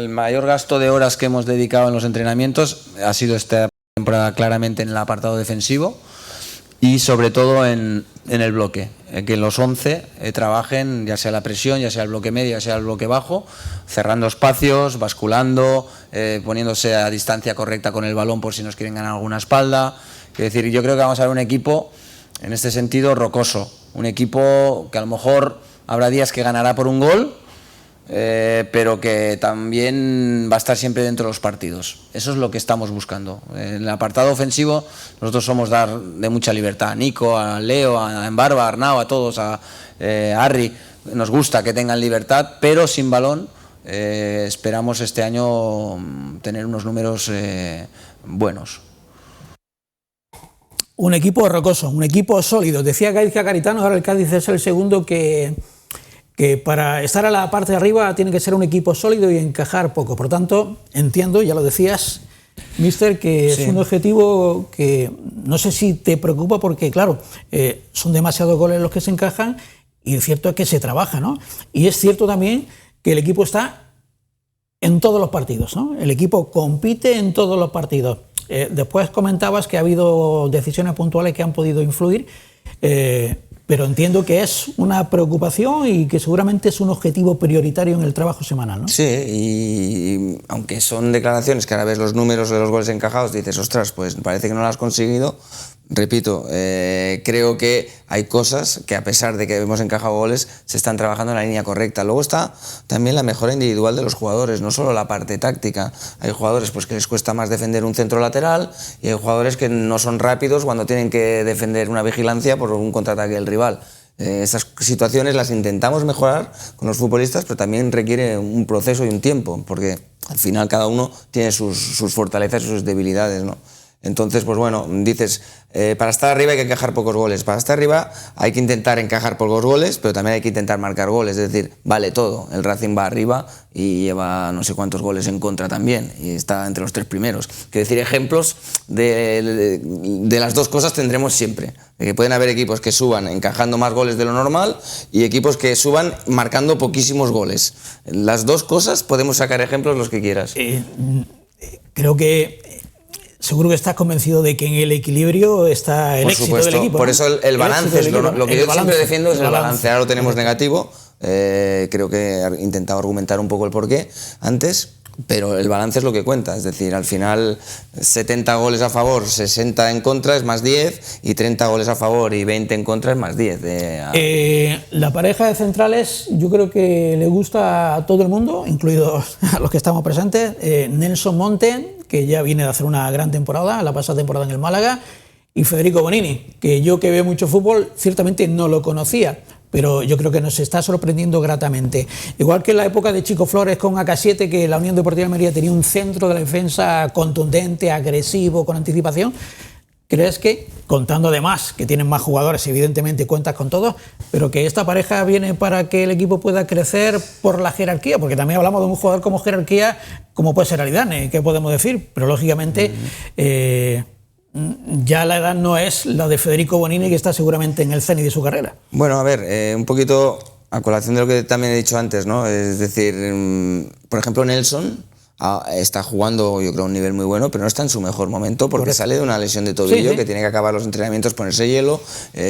mayor gasto de horas que hemos dedicado en los entrenamientos ha sido esta temporada claramente en el apartado defensivo y sobre todo en el bloque, que los 11 trabajen ya sea la presión, ya sea el bloque medio, ya sea el bloque bajo, cerrando espacios, basculando, poniéndose a distancia correcta con el balón por si nos quieren ganar alguna espalda. Es decir, yo creo que vamos a ver un equipo en este sentido rocoso, un equipo que a lo mejor habrá días que ganará por un gol, pero que también va a estar siempre dentro de los partidos. Eso es lo que estamos buscando. En el apartado ofensivo nosotros somos dar de mucha libertad a Nico, a Leo, a Embarba, a Arnau, a todos, a Arri. Nos gusta que tengan libertad, pero sin balón. Esperamos este año tener unos números buenos. Un equipo rocoso, un equipo sólido. Decía Gaizka Garitano, ahora el Cádiz es el segundo que para estar a la parte de arriba tiene que ser un equipo sólido y encajar poco. Por tanto, entiendo, ya lo decías, míster, que sí, es un objetivo que no sé si te preocupa porque, claro, son demasiados goles los que se encajan y cierto es que se trabaja, ¿no? Y es cierto también que el equipo está en todos los partidos, ¿no? El equipo compite en todos los partidos. Después comentabas que ha habido decisiones puntuales que han podido influir, pero entiendo que es una preocupación y que seguramente es un objetivo prioritario en el trabajo semanal, ¿no? Sí, y aunque son declaraciones que ahora ves los números de los goles encajados, dices, ostras, pues parece que no lo has conseguido. Repito, creo que hay cosas que a pesar de que hemos encajado goles, se están trabajando en la línea correcta. Luego está también la mejora individual de los jugadores, no solo la parte táctica. Hay jugadores pues, que les cuesta más defender un centro lateral y hay jugadores que no son rápidos cuando tienen que defender una vigilancia por un contraataque del rival. Esas situaciones las intentamos mejorar con los futbolistas, pero también requiere un proceso y un tiempo, porque al final cada uno tiene sus fortalezas y sus debilidades, ¿no? Entonces, pues bueno, dices, para estar arriba hay que encajar pocos goles. Para estar arriba hay que intentar encajar pocos goles, pero también hay que intentar marcar goles. Es decir, vale todo. El Racing va arriba y lleva no sé cuántos goles en contra también. Y está entre los 3 primeros. Quiero decir, ejemplos de las dos cosas tendremos siempre. De que pueden haber equipos que suban encajando más goles de lo normal y equipos que suban marcando poquísimos goles. Las dos cosas podemos sacar ejemplos los que quieras. Creo que seguro que estás convencido de que en el equilibrio está el éxito del equipo. Por eso el balance, lo que yo siempre defiendo es el balance. Ahora lo tenemos negativo, creo que he intentado argumentar un poco el porqué antes, pero el balance es lo que cuenta. Es decir, al final 70 goles a favor, 60 en contra es más 10 y 30 goles a favor y 20 en contra es más 10. La pareja de centrales yo creo que le gusta a todo el mundo, incluidos a los que estamos presentes. Nelson Monte, que ya viene de hacer una gran temporada, la pasada temporada en el Málaga, y Federico Bonini, que yo que veo mucho fútbol ciertamente no lo conocía, pero yo creo que nos está sorprendiendo gratamente. Igual que en la época de Chico Flores con AK7, que la Unión Deportiva Almería tenía un centro de la defensa contundente, agresivo, con anticipación. ¿Crees que, contando además que tienen más jugadores, evidentemente cuentas con todos, pero que esta pareja viene para que el equipo pueda crecer por la jerarquía? Porque también hablamos de un jugador como jerarquía, como puede ser Aridane, ¿qué podemos decir? Pero lógicamente ya la edad no es la de Federico Bonini, que está seguramente en el cenit de su carrera. Bueno, a ver, un poquito a colación de lo que también he dicho antes, ¿no? Es decir, por ejemplo, Nelson está jugando, yo creo, a un nivel muy bueno, pero no está en su mejor momento porque sale de una lesión de tobillo, que tiene que acabar los entrenamientos, ponerse hielo,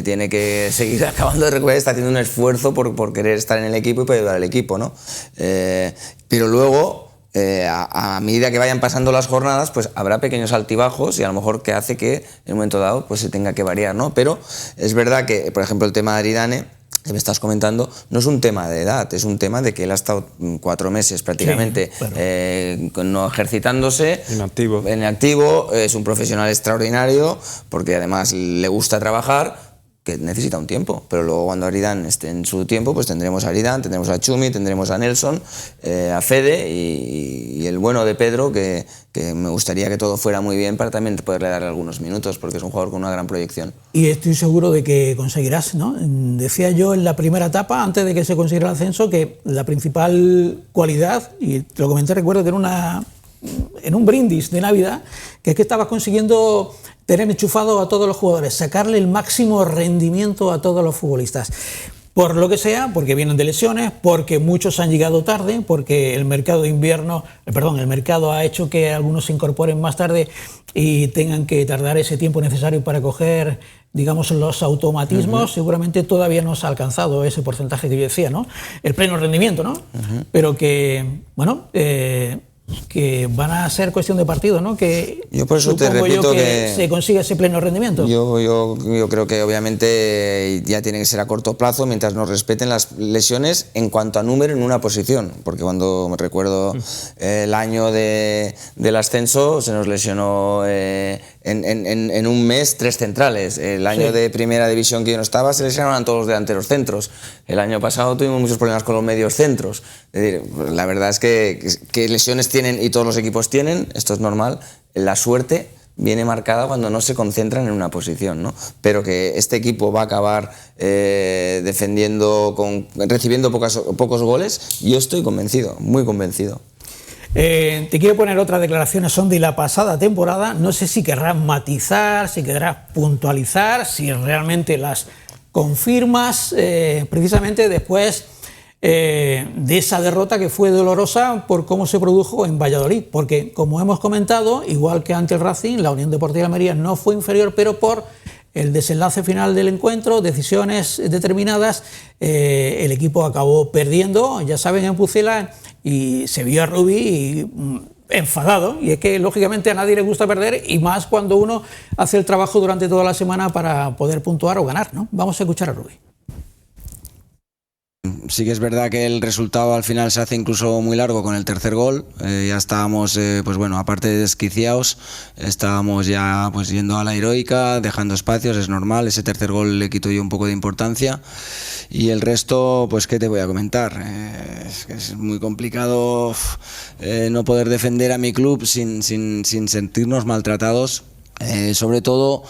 tiene que seguir acabando de recuperar, está haciendo un esfuerzo por querer estar en el equipo y por ayudar al equipo, ¿no? Pero luego, a medida que vayan pasando las jornadas, pues habrá pequeños altibajos y a lo mejor que hace que en un momento dado pues se tenga que variar, ¿no? Pero es verdad que, por ejemplo, el tema de Aridane, que me estás comentando, no es un tema de edad, es un tema de que él ha estado 4 meses prácticamente no ejercitándose, en activo, es un profesional extraordinario, porque además le gusta trabajar, que necesita un tiempo, pero luego cuando Aridane esté en su tiempo, pues tendremos a Aridane, tendremos a Chumi, tendremos a Nelson, a Fede y el bueno de Pedro, que me gustaría que todo fuera muy bien para también poderle dar algunos minutos, porque es un jugador con una gran proyección. Y estoy seguro de que conseguirás, ¿no? Decía yo en la primera etapa, antes de que se consiguiera el ascenso, que la principal cualidad, y te lo comenté, recuerdo que en un brindis de Navidad, que es que estabas consiguiendo tener enchufado a todos los jugadores, sacarle el máximo rendimiento a todos los futbolistas. Por lo que sea, porque vienen de lesiones, porque muchos han llegado tarde, porque el mercado de invierno, el mercado ha hecho que algunos se incorporen más tarde y tengan que tardar ese tiempo necesario para coger, digamos, los automatismos. Seguramente todavía no se ha alcanzado ese porcentaje que yo decía, ¿no? El pleno rendimiento, ¿no? Pero que, bueno, que van a ser cuestión de partido, ¿no? Que yo por eso te repito que se consiga ese pleno rendimiento. Yo creo que obviamente ya tiene que ser a corto plazo mientras nos respeten las lesiones en cuanto a número en una posición, porque cuando me recuerdo el año del ascenso se nos lesionó en un mes 3 centrales. El año de primera división que yo no estaba se lesionaron todos los delanteros centros. El año pasado tuvimos muchos problemas con los medios centros. Es decir, la verdad es que lesiones tienen y todos los equipos tienen, esto es normal. La suerte viene marcada cuando no se concentran en una posición, ¿no? Pero que este equipo va a acabar recibiendo pocos goles, yo estoy convencido, muy convencido. Te quiero poner otras declaraciones, son de la pasada temporada. No sé si querrás matizar, si querrás puntualizar, si realmente las confirmas, precisamente después de esa derrota que fue dolorosa por cómo se produjo en Valladolid, porque como hemos comentado, igual que ante el Racing, la Unión Deportiva Almería no fue inferior, pero por el desenlace final del encuentro, decisiones determinadas, el equipo acabó perdiendo, ya saben, en Pucela, y se vio a Rubí enfadado, y es que lógicamente a nadie le gusta perder, y más cuando uno hace el trabajo durante toda la semana para poder puntuar o ganar, ¿no? Vamos a escuchar a Rubí. Sí que es verdad que el resultado al final se hace incluso muy largo con el tercer gol. Ya estábamos, pues bueno, aparte de desquiciados, estábamos ya pues yendo a la heroica, dejando espacios, es normal. Ese tercer gol le quito yo un poco de importancia. Y el resto, pues qué te voy a comentar. Es muy complicado no poder defender a mi club sin sentirnos maltratados. Sobre todo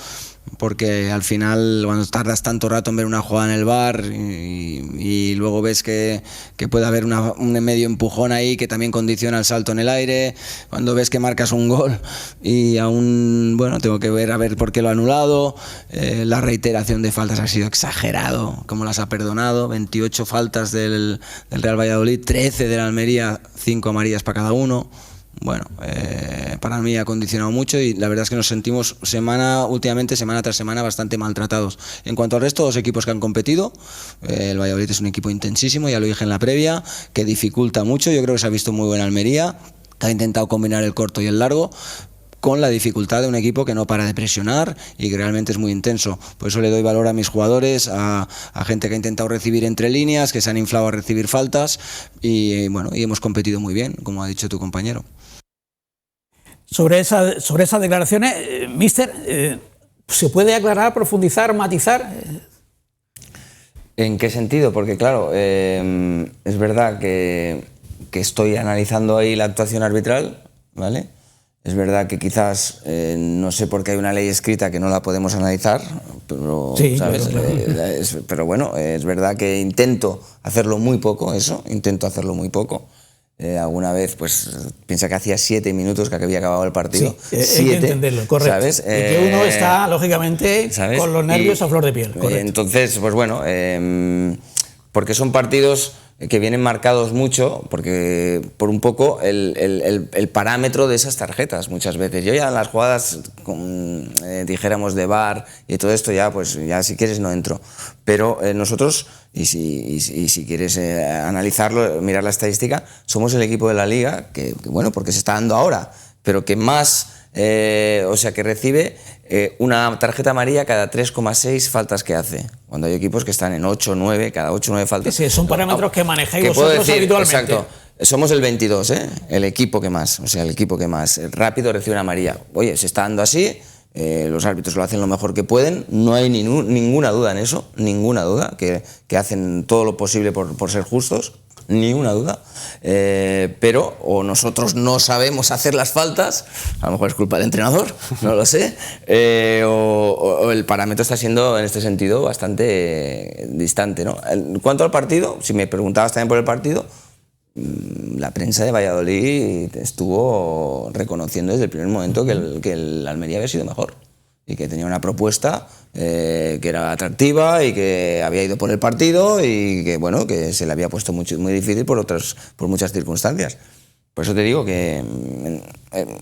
porque al final cuando tardas tanto rato en ver una jugada en el VAR y luego ves que puede haber un medio empujón ahí que también condiciona el salto en el aire, cuando ves que marcas un gol y aún, bueno, tengo que ver a ver por qué lo ha anulado, la reiteración de faltas ha sido exagerado, como las ha perdonado, 28 faltas del Real Valladolid, 13 de la Almería, 5 amarillas para cada uno. Bueno, para mí ha condicionado mucho y la verdad es que nos sentimos últimamente, semana tras semana, bastante maltratados. En cuanto al resto de los equipos que han competido, el Valladolid es un equipo intensísimo, ya lo dije en la previa, que dificulta mucho. Yo creo que se ha visto muy buena Almería, que ha intentado combinar el corto y el largo, con la dificultad de un equipo que no para de presionar y que realmente es muy intenso. Por eso le doy valor a mis jugadores, a gente que ha intentado recibir entre líneas, que se han inflado a recibir faltas y bueno, y hemos competido muy bien, como ha dicho tu compañero. Sobre esas declaraciones, míster, ¿se puede aclarar, profundizar, matizar? ¿En qué sentido? Porque claro, es verdad que estoy analizando ahí la actuación arbitral, ¿vale? Es verdad que quizás, no sé por qué hay una ley escrita que no la podemos analizar, pero, sí, ¿sabes? Claro. Pero bueno, es verdad que intento hacerlo muy poco, Alguna vez, pues, piensa que hacía 7 minutos que había acabado el partido. Sí, hay que entenderlo, correcto. ¿Sabes? Que uno está, lógicamente, ¿sabes? con los nervios a flor de piel. Correcto. Entonces, pues bueno, porque son partidos que vienen marcados mucho por un poco el parámetro de esas tarjetas muchas veces. Yo ya en las jugadas, dijéramos, de VAR y todo esto, ya pues ya si quieres no entro. Pero nosotros, y si quieres analizarlo, mirar la estadística, somos el equipo de la Liga que bueno, porque se está dando ahora, pero que más o sea que recibe una tarjeta amarilla cada 3,6 faltas que hace, cuando hay equipos que están en 8, 9, cada 8 o 9 faltas. Sí, son parámetros que manejáis puedo vosotros decir, habitualmente. Exacto. Somos el 22, el equipo que más, o sea, el equipo que más rápido recibe una amarilla. Oye, se está dando así, los árbitros lo hacen lo mejor que pueden, no hay ninguna duda en eso, ninguna duda, que hacen todo lo posible por ser justos, ni una duda, pero o nosotros no sabemos hacer las faltas, a lo mejor es culpa del entrenador, no lo sé, o el parámetro está siendo en este sentido bastante distante, ¿no? En cuanto al partido, si me preguntabas también por el partido, la prensa de Valladolid estuvo reconociendo desde el primer momento que el Almería había sido mejor y que tenía una propuesta que era atractiva y que había ido por el partido y que, bueno, que se le había puesto muy difícil por muchas circunstancias. Por eso te digo que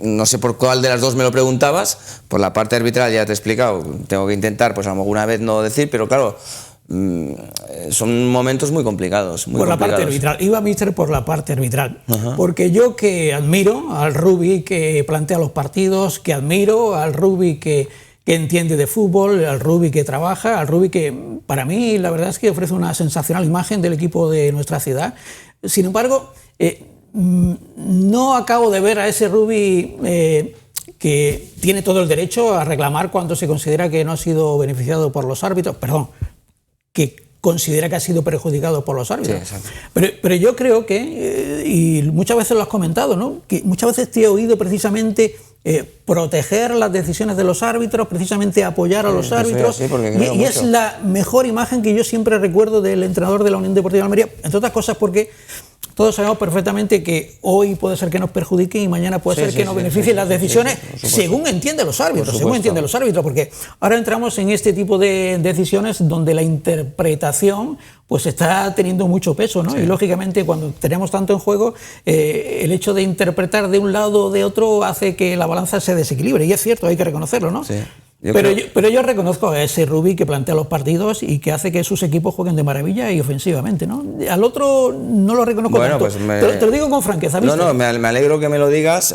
no sé por cuál de las dos me lo preguntabas. Por la parte arbitral ya te he explicado, tengo que intentar, pues a lo mejor una vez no decir, pero claro, son momentos muy complicados. Por la parte arbitral, iba Míster por la parte arbitral, porque yo que admiro al Rubi que plantea los partidos, que admiro al Rubi que entiende de fútbol, al Rubi que trabaja, al Rubi que para mí la verdad es que ofrece una sensacional imagen del equipo de nuestra ciudad. Sin embargo, no acabo de ver a ese Rubi que tiene todo el derecho a reclamar cuando se considera que no ha sido beneficiado por los árbitros, que considera que ha sido perjudicado por los árbitros. Sí, pero yo creo que, y muchas veces lo has comentado, ¿no? Que muchas veces te he oído precisamente proteger las decisiones de los árbitros, precisamente apoyar a los árbitros, y es la mejor imagen que yo siempre recuerdo del entrenador de la Unión Deportiva de Almería, entre otras cosas porque todos sabemos perfectamente que hoy puede ser que nos perjudique y mañana puede ser que nos beneficie las decisiones según entienden los árbitros, porque ahora entramos en este tipo de decisiones donde la interpretación pues está teniendo mucho peso, ¿no? Sí. Y lógicamente cuando tenemos tanto en juego, el hecho de interpretar de un lado o de otro hace que la balanza se desequilibre, y es cierto, hay que reconocerlo, ¿no? Sí. Pero yo reconozco a ese Rubi que plantea los partidos y que hace que sus equipos jueguen de maravilla y ofensivamente, ¿no? Al otro no lo reconozco tanto. Pues te lo digo con franqueza, ¿viste? No, me alegro que me lo digas,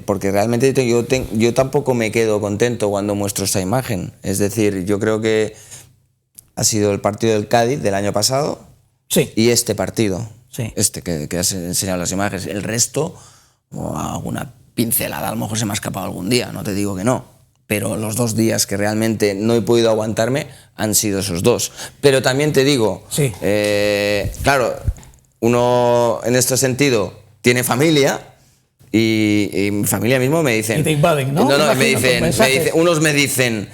porque realmente yo tampoco me quedo contento cuando muestro esta imagen. Es decir, yo creo que ha sido el partido del Cádiz del año pasado, sí, y este partido, sí, que has enseñado las imágenes. El resto, o alguna pincelada, a lo mejor se me ha escapado algún día, no te digo que no. Pero los 2 días que realmente no he podido aguantarme han sido esos 2. Pero también te digo, sí, claro, uno en este sentido tiene familia y mi familia mismo me dicen... Y te invaden, ¿no? No, unos me dicen...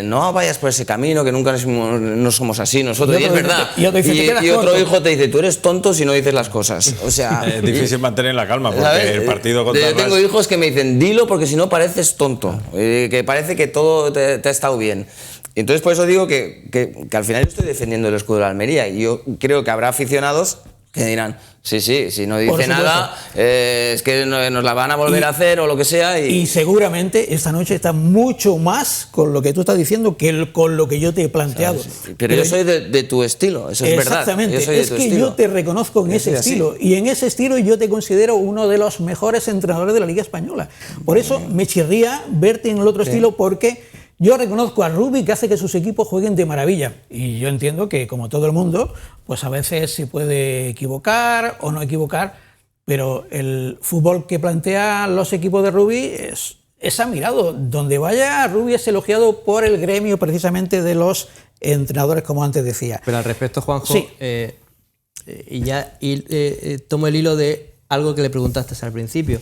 no vayas por ese camino, que nunca no somos así nosotros, y es verdad. Y otro hijo te dice, tú eres tonto si no dices las cosas. O sea, es difícil mantener la calma, porque ¿sabes? El partido contra Yo tengo hijos que me dicen, dilo porque si no pareces tonto, que parece que todo te ha estado bien. Entonces por eso digo que al final yo estoy defendiendo el escudo de la Almería, y yo creo que habrá aficionados que dirán, sí, si no dice nada, es que nos la van a volver a hacer o lo que sea. Y seguramente esta noche está mucho más con lo que tú estás diciendo que con lo que yo te he planteado. Pero yo soy de tu estilo, eso es verdad. Exactamente, es que yo te reconozco en ese estilo, y en ese estilo yo te considero uno de los mejores entrenadores de la Liga Española. Por eso me chirría verte en el otro estilo, porque yo reconozco a Rubi que hace que sus equipos jueguen de maravilla, y yo entiendo que, como todo el mundo, pues a veces se puede equivocar o no equivocar, pero el fútbol que plantean los equipos de Rubi es admirado. Donde vaya, Rubi es elogiado por el gremio precisamente de los entrenadores, como antes decía. Pero al respecto, Juanjo, sí, tomo el hilo de algo que le preguntaste al principio.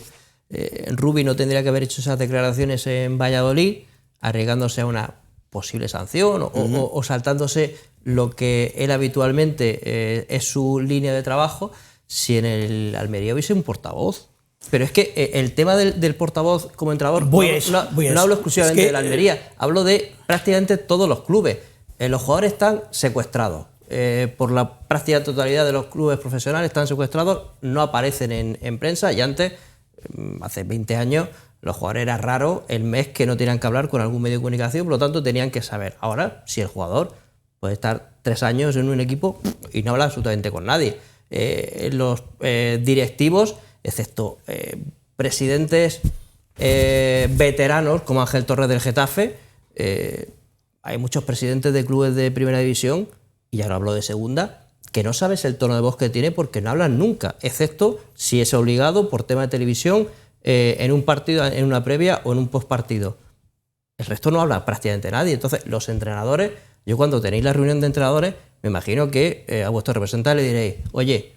Rubi no tendría que haber hecho esas declaraciones en Valladolid, arriesgándose a una posible sanción o saltándose lo que él habitualmente es su línea de trabajo, si en el Almería hubiese un portavoz. Pero es que el tema del portavoz como entrenador no hablo exclusivamente del Almería, hablo de prácticamente todos los clubes. Los jugadores están secuestrados. Por la práctica totalidad de los clubes profesionales están secuestrados, no aparecen en prensa, y antes, hace 20 años, los jugadores era raro el mes que no tenían que hablar con algún medio de comunicación, por lo tanto tenían que saber. Ahora, si el jugador puede estar 3 años en un equipo y no habla absolutamente con nadie, los directivos, excepto presidentes veteranos como Ángel Torres del Getafe, hay muchos presidentes de clubes de primera división, y ya no hablo de segunda, que no sabes el tono de voz que tiene porque no hablan nunca, excepto si es obligado por tema de televisión, en un partido, en una previa o en un postpartido. El resto no habla prácticamente nadie. Entonces, los entrenadores, yo cuando tenéis la reunión de entrenadores, me imagino que a vuestro representante le diréis, oye,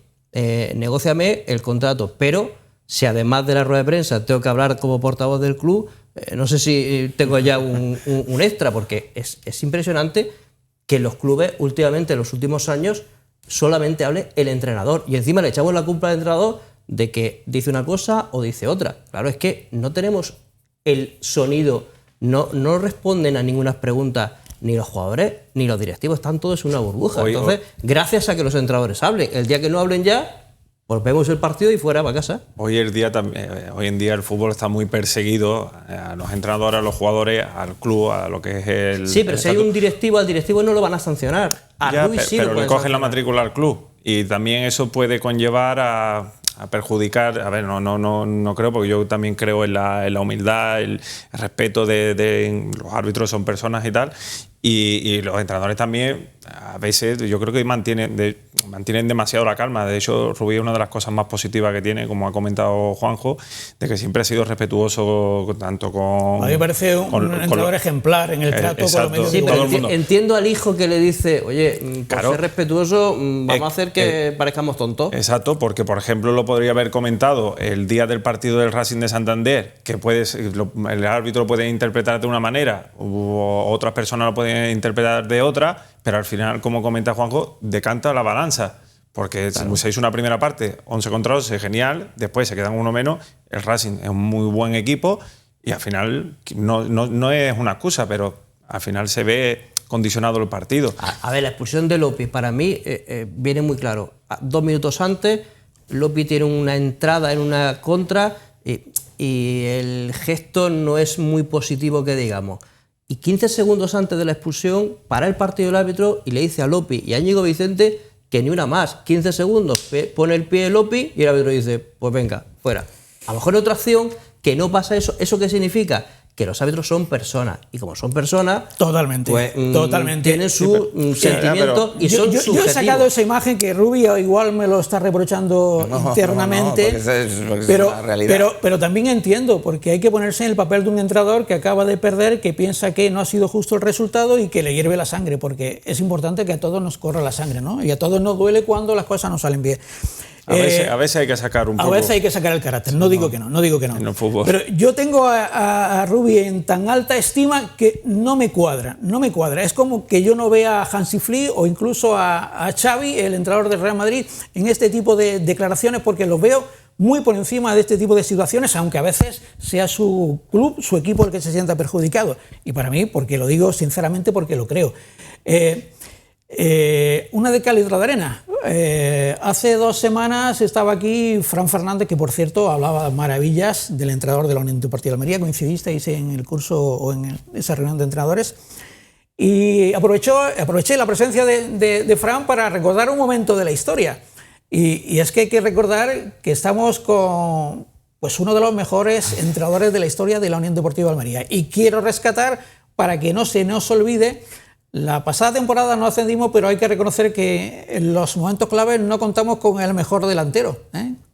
negóciame el contrato, pero si además de la rueda de prensa tengo que hablar como portavoz del club, no sé si tengo ya un extra, porque es impresionante que los clubes últimamente, en los últimos años, solamente hable el entrenador, y encima le echamos la culpa al entrenador de que dice una cosa o dice otra. Claro, es que no tenemos el sonido, no responden a ninguna pregunta ni los jugadores ni los directivos, están todos en una burbuja. Entonces, gracias a que los entrenadores hablen, el día que no hablen ya, pues vemos el partido y fuera para casa. Hoy en día el fútbol está muy perseguido, a los entrenadores, a los jugadores, al club, a lo que es el... Sí, pero si hay un directivo, al directivo no lo van a sancionar. Pero le cogen la matrícula al club, y también eso puede conllevar a perjudicar. A ver, no creo, porque yo también creo en la humildad, el respeto de los árbitros, son personas y tal, y los entrenadores también a veces yo creo que mantienen demasiado la calma. De hecho, Rubí es una de las cosas más positivas que tiene, como ha comentado Juanjo, de que siempre ha sido respetuoso tanto con... A mí me parece un entrenador ejemplar en el trato con los medios. Sí, pero entiendo al hijo que le dice, oye, por ser respetuoso, vamos a hacer que parezcamos tontos. Exacto, porque por ejemplo lo podría haber comentado el día del partido del Racing de Santander, que el árbitro lo puede interpretar de una manera, o otras personas lo pueden interpretar de otra, pero al final, como comenta Juanjo, decanta la balanza. Porque claro, si es una primera parte, 11 contra 11, genial, después se quedan uno menos, el Racing es un muy buen equipo, y al final no es una excusa, pero al final se ve condicionado el partido. A ver, la expulsión de Lopi para mí viene muy claro. 2 minutos antes, Lopi tiene una entrada en una contra y el gesto no es muy positivo, que digamos. Y 15 segundos antes de la expulsión, para el partido del árbitro y le dice a Lopi y a Íñigo Vicente que ni una más. 15 segundos, pone el pie de Lopi y el árbitro dice, pues venga, fuera. A lo mejor en otra acción que no pasa eso. ¿Eso qué significa? Que los árbitros son personas, y como son personas, totalmente, pues, totalmente tienen su sentimiento y son subjetivos. Yo he sacado esa imagen que Rubio igual me lo está reprochando internamente, pero también entiendo, porque hay que ponerse en el papel de un entrenador que acaba de perder, que piensa que no ha sido justo el resultado y que le hierve la sangre, porque es importante que a todos nos corra la sangre, ¿no? Y a todos nos duele cuando las cosas no salen bien. A veces hay que sacar un poco. A veces hay que sacar el carácter, no digo que no. En el fútbol. Pero yo tengo a Rubi en tan alta estima que no me cuadra. Es como que yo no vea a Hansi Flick o incluso a Xavi, el entrenador del Real Madrid, en este tipo de declaraciones, porque los veo muy por encima de este tipo de situaciones, aunque a veces sea su club, su equipo el que se sienta perjudicado. Y para mí, porque lo digo sinceramente, porque lo creo. Una de cal y otra de arena. Hace 2 semanas estaba aquí Fran Fernández, que por cierto hablaba maravillas del entrenador de la Unión Deportiva de Almería. Coincidisteis en el curso o en esa reunión de entrenadores, y aproveché la presencia de Fran para recordar un momento de la historia, y es que hay que recordar que estamos con uno de los mejores entrenadores de la historia de la Unión Deportiva de Almería, y quiero rescatar, para que no se nos olvide, la pasada temporada no ascendimos, pero hay que reconocer que en los momentos claves no contamos con el mejor delantero,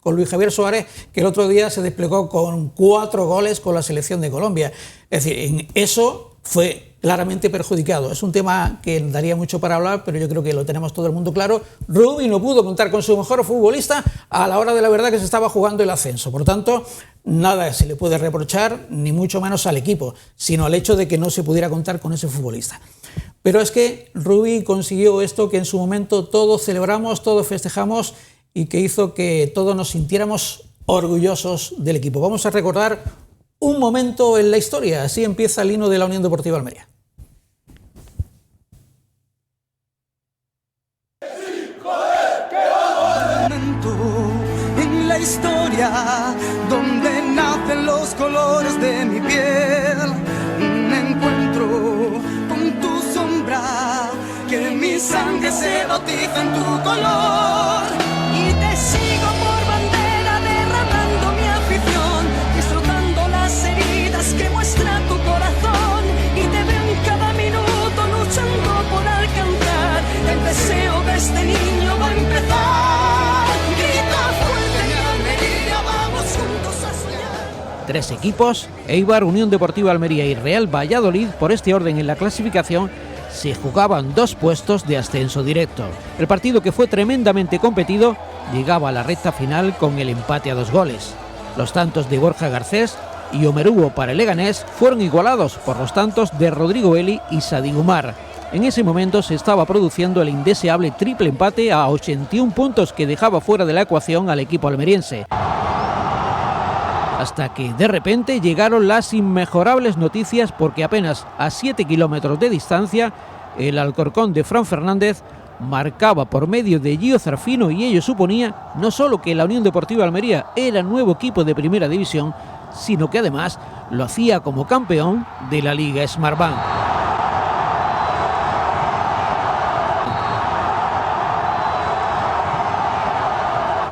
con Luis Javier Suárez, que el otro día se desplegó con 4 goles con la selección de Colombia. Es decir, en eso fue claramente perjudicado. Es un tema que daría mucho para hablar, pero yo creo que lo tenemos todo el mundo claro. Rubi no pudo contar con su mejor futbolista a la hora de la verdad, que se estaba jugando el ascenso. Por tanto, nada se le puede reprochar, ni mucho menos al equipo, sino al hecho de que no se pudiera contar con ese futbolista. Pero es que Rubi consiguió esto que en su momento todos celebramos, todos festejamos, y que hizo que todos nos sintiéramos orgullosos del equipo. Vamos a recordar un momento en la historia. Así empieza el himno de la Unión Deportiva Almería. En la historia donde nacen los colores de mi piel, un encuentro con tu sombra, que mi sangre se bautiza en tu color, y te sigo por bandera, derramando mi afición, disfrutando las heridas este niño va a empezar. Grita fuerte mi Almería, vamos juntos a soñar. 3 equipos, Eibar, Unión Deportiva Almería y Real Valladolid, por este orden en la clasificación, se jugaban 2 puestos de ascenso directo. El partido, que fue tremendamente competido, llegaba a la recta final con el empate a 2 goles. Los tantos de Borja Garcés y Omer Hugo para el Leganés fueron igualados por los tantos de Rodrigo Eli y Sadi Umar. En ese momento se estaba produciendo el indeseable triple empate a 81 puntos que dejaba fuera de la ecuación al equipo almeriense. Hasta que de repente llegaron las inmejorables noticias, porque apenas a 7 kilómetros de distancia el Alcorcón de Fran Fernández marcaba por medio de Gio Zarfino, y ello suponía no solo que la Unión Deportiva Almería era nuevo equipo de primera división, sino que además lo hacía como campeón de la Liga Smartbank.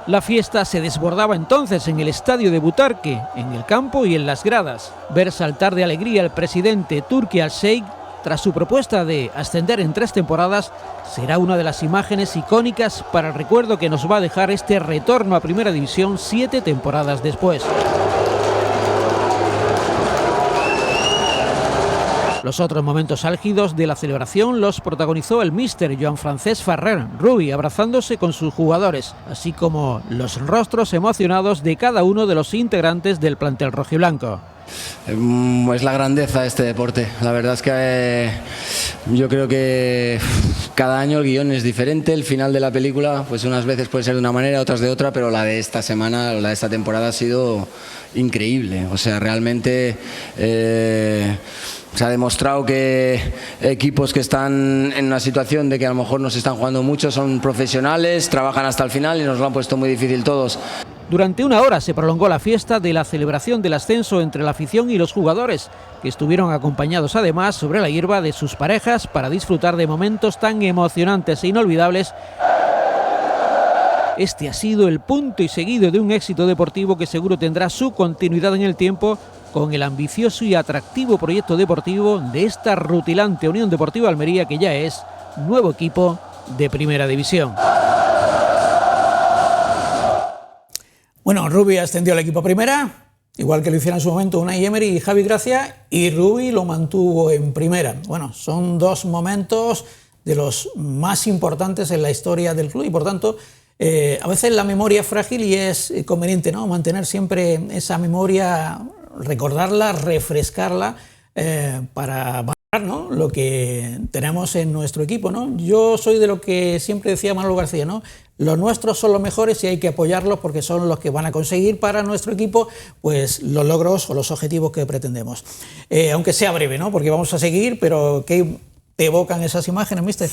La fiesta se desbordaba entonces en el estadio de Butarque, en el campo y en las gradas. Ver saltar de alegría al presidente Turki Al-Sheikh tras su propuesta de ascender en 3 temporadas será una de las imágenes icónicas para el recuerdo que nos va a dejar este retorno a Primera División 7 temporadas después. Los otros momentos álgidos de la celebración los protagonizó el míster Joan Francesc Ferrer Rubi, abrazándose con sus jugadores, así como los rostros emocionados de cada uno de los integrantes del plantel rojiblanco. Es la grandeza de este deporte. La verdad es que yo creo que cada año el guión es diferente. El final de la película, pues unas veces puede ser de una manera, otras de otra, pero la de esta semana, la de esta temporada ha sido increíble. O sea, realmente se ha demostrado que equipos que están en una situación de que a lo mejor no se están jugando mucho son profesionales, trabajan hasta el final y nos lo han puesto muy difícil todos. Durante 1 hora se prolongó la fiesta de la celebración del ascenso entre la afición y los jugadores, que estuvieron acompañados además sobre la hierba de sus parejas para disfrutar de momentos tan emocionantes e inolvidables. Este ha sido el punto y seguido de un éxito deportivo que seguro tendrá su continuidad en el tiempo, con el ambicioso y atractivo proyecto deportivo de esta rutilante Unión Deportiva Almería, que ya es nuevo equipo de Primera División. Bueno, Rubi ascendió al equipo a Primera, igual que lo hicieron en su momento Unai Emery y Javi Gracia, y Rubi lo mantuvo en Primera. Bueno, son 2 momentos de los más importantes en la historia del club y, por tanto, a veces la memoria es frágil y es conveniente, ¿no?, mantener siempre esa memoria, recordarla, refrescarla para valorar, ¿no?, lo que tenemos en nuestro equipo, ¿no? Yo soy de lo que siempre decía Manolo García, ¿no? Los nuestros son los mejores y hay que apoyarlos porque son los que van a conseguir para nuestro equipo pues los logros o los objetivos que pretendemos. Aunque sea breve, ¿no?, porque vamos a seguir, pero ¿qué te evocan esas imágenes, mister?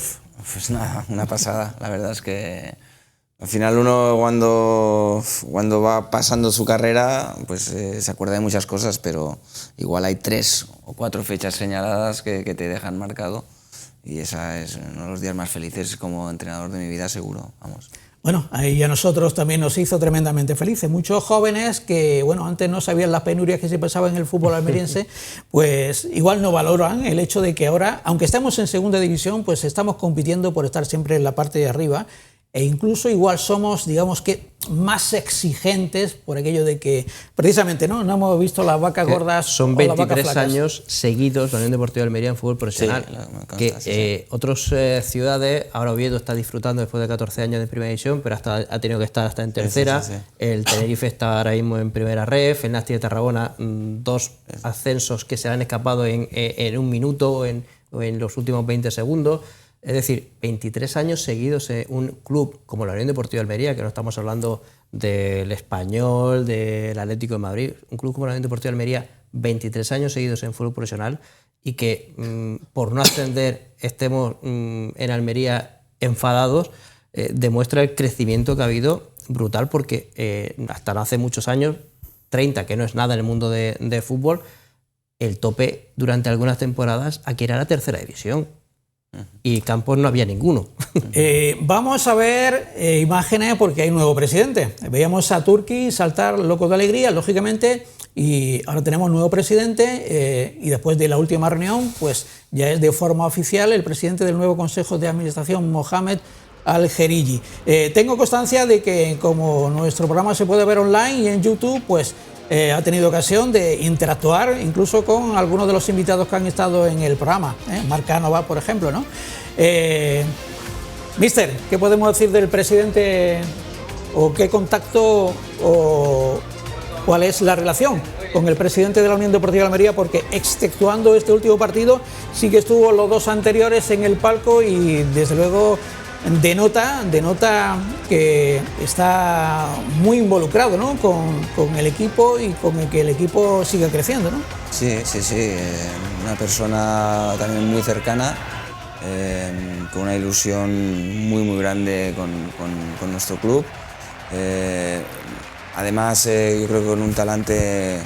Pues nada, una pasada. La verdad es que al final uno cuando va pasando su carrera pues se acuerda de muchas cosas, pero igual hay 3 o 4 fechas señaladas que te dejan marcado, y esa es uno de los días más felices como entrenador de mi vida, seguro, vamos. Bueno, ahí a nosotros también nos hizo tremendamente felices. Muchos jóvenes que, bueno, antes no sabían las penurias que se pasaban en el fútbol almeriense, pues igual no valoran el hecho de que ahora, aunque estamos en segunda división, pues estamos compitiendo por estar siempre en la parte de arriba. E incluso igual somos, digamos que, más exigentes por aquello de que, precisamente, no hemos visto las vacas gordas. Son 23 años seguidos la Unión Deportiva de Almería en fútbol profesional. Sí, otras ciudades, ahora Oviedo está disfrutando después de 14 años de Primera División, pero ha tenido que estar hasta en tercera. Sí. El Tenerife está ahora mismo en Primera Ref, el Nasti de Tarragona, 2 ascensos que se han escapado en 1 minuto o en los últimos 20 segundos. Es decir, 23 años seguidos en un club como la Unión Deportiva de Almería, que no estamos hablando del Español, del Atlético de Madrid, un club como la Unión Deportiva de Almería, 23 años seguidos en fútbol profesional, y que por no ascender estemos en Almería enfadados, demuestra el crecimiento que ha habido brutal, porque hasta no hace muchos años, 30, que no es nada en el mundo de fútbol, el tope durante algunas temporadas aquí era la tercera división. Y campos no había ninguno. Vamos a ver imágenes porque hay un nuevo presidente. Veíamos a Turki saltar loco de alegría, lógicamente, y ahora tenemos nuevo presidente y después de la última reunión, pues ya es de forma oficial el presidente del nuevo Consejo de Administración, Mohamed al Gerigi. Tengo constancia de que como nuestro programa se puede ver online y en YouTube, pues ha tenido ocasión de interactuar incluso con algunos de los invitados que han estado en el programa, Marc Canova, por ejemplo, ¿no? Mister, ¿qué podemos decir del presidente o qué contacto o cuál es la relación con el presidente de la Unión Deportiva de Almería? Porque exceptuando este último partido, sí que estuvo los dos anteriores en el palco y desde luego denota que está muy involucrado, ¿no? con el equipo y con el que el equipo siga creciendo, ¿no? Sí, una persona también muy cercana, con una ilusión muy grande con nuestro club. Además, yo creo que con un talante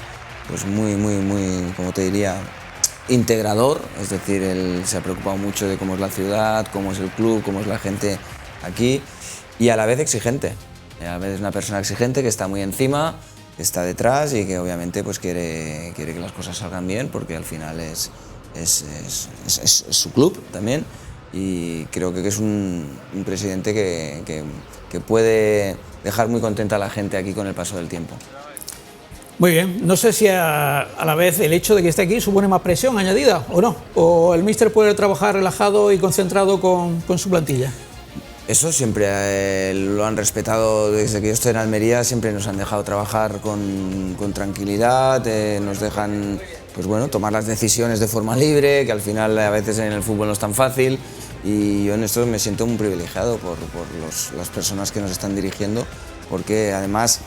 pues muy, como te diría, integrador, es decir, él se ha preocupado mucho de cómo es la ciudad, cómo es el club, cómo es la gente aquí, y a la vez exigente. A la vez es una persona exigente que está muy encima, que está detrás y que obviamente pues quiere que las cosas salgan bien, porque al final es su club también, y creo que es un presidente que puede dejar muy contenta a la gente aquí con el paso del tiempo. Muy bien, no sé si a la vez el hecho de que esté aquí supone más presión añadida o no, o el míster puede trabajar relajado y concentrado con su plantilla. Eso siempre lo han respetado desde que yo estoy en Almería, siempre nos han dejado trabajar con tranquilidad, nos dejan pues bueno, tomar las decisiones de forma libre, que al final a veces en el fútbol no es tan fácil, y yo en esto me siento muy privilegiado por las personas que nos están dirigiendo, porque además,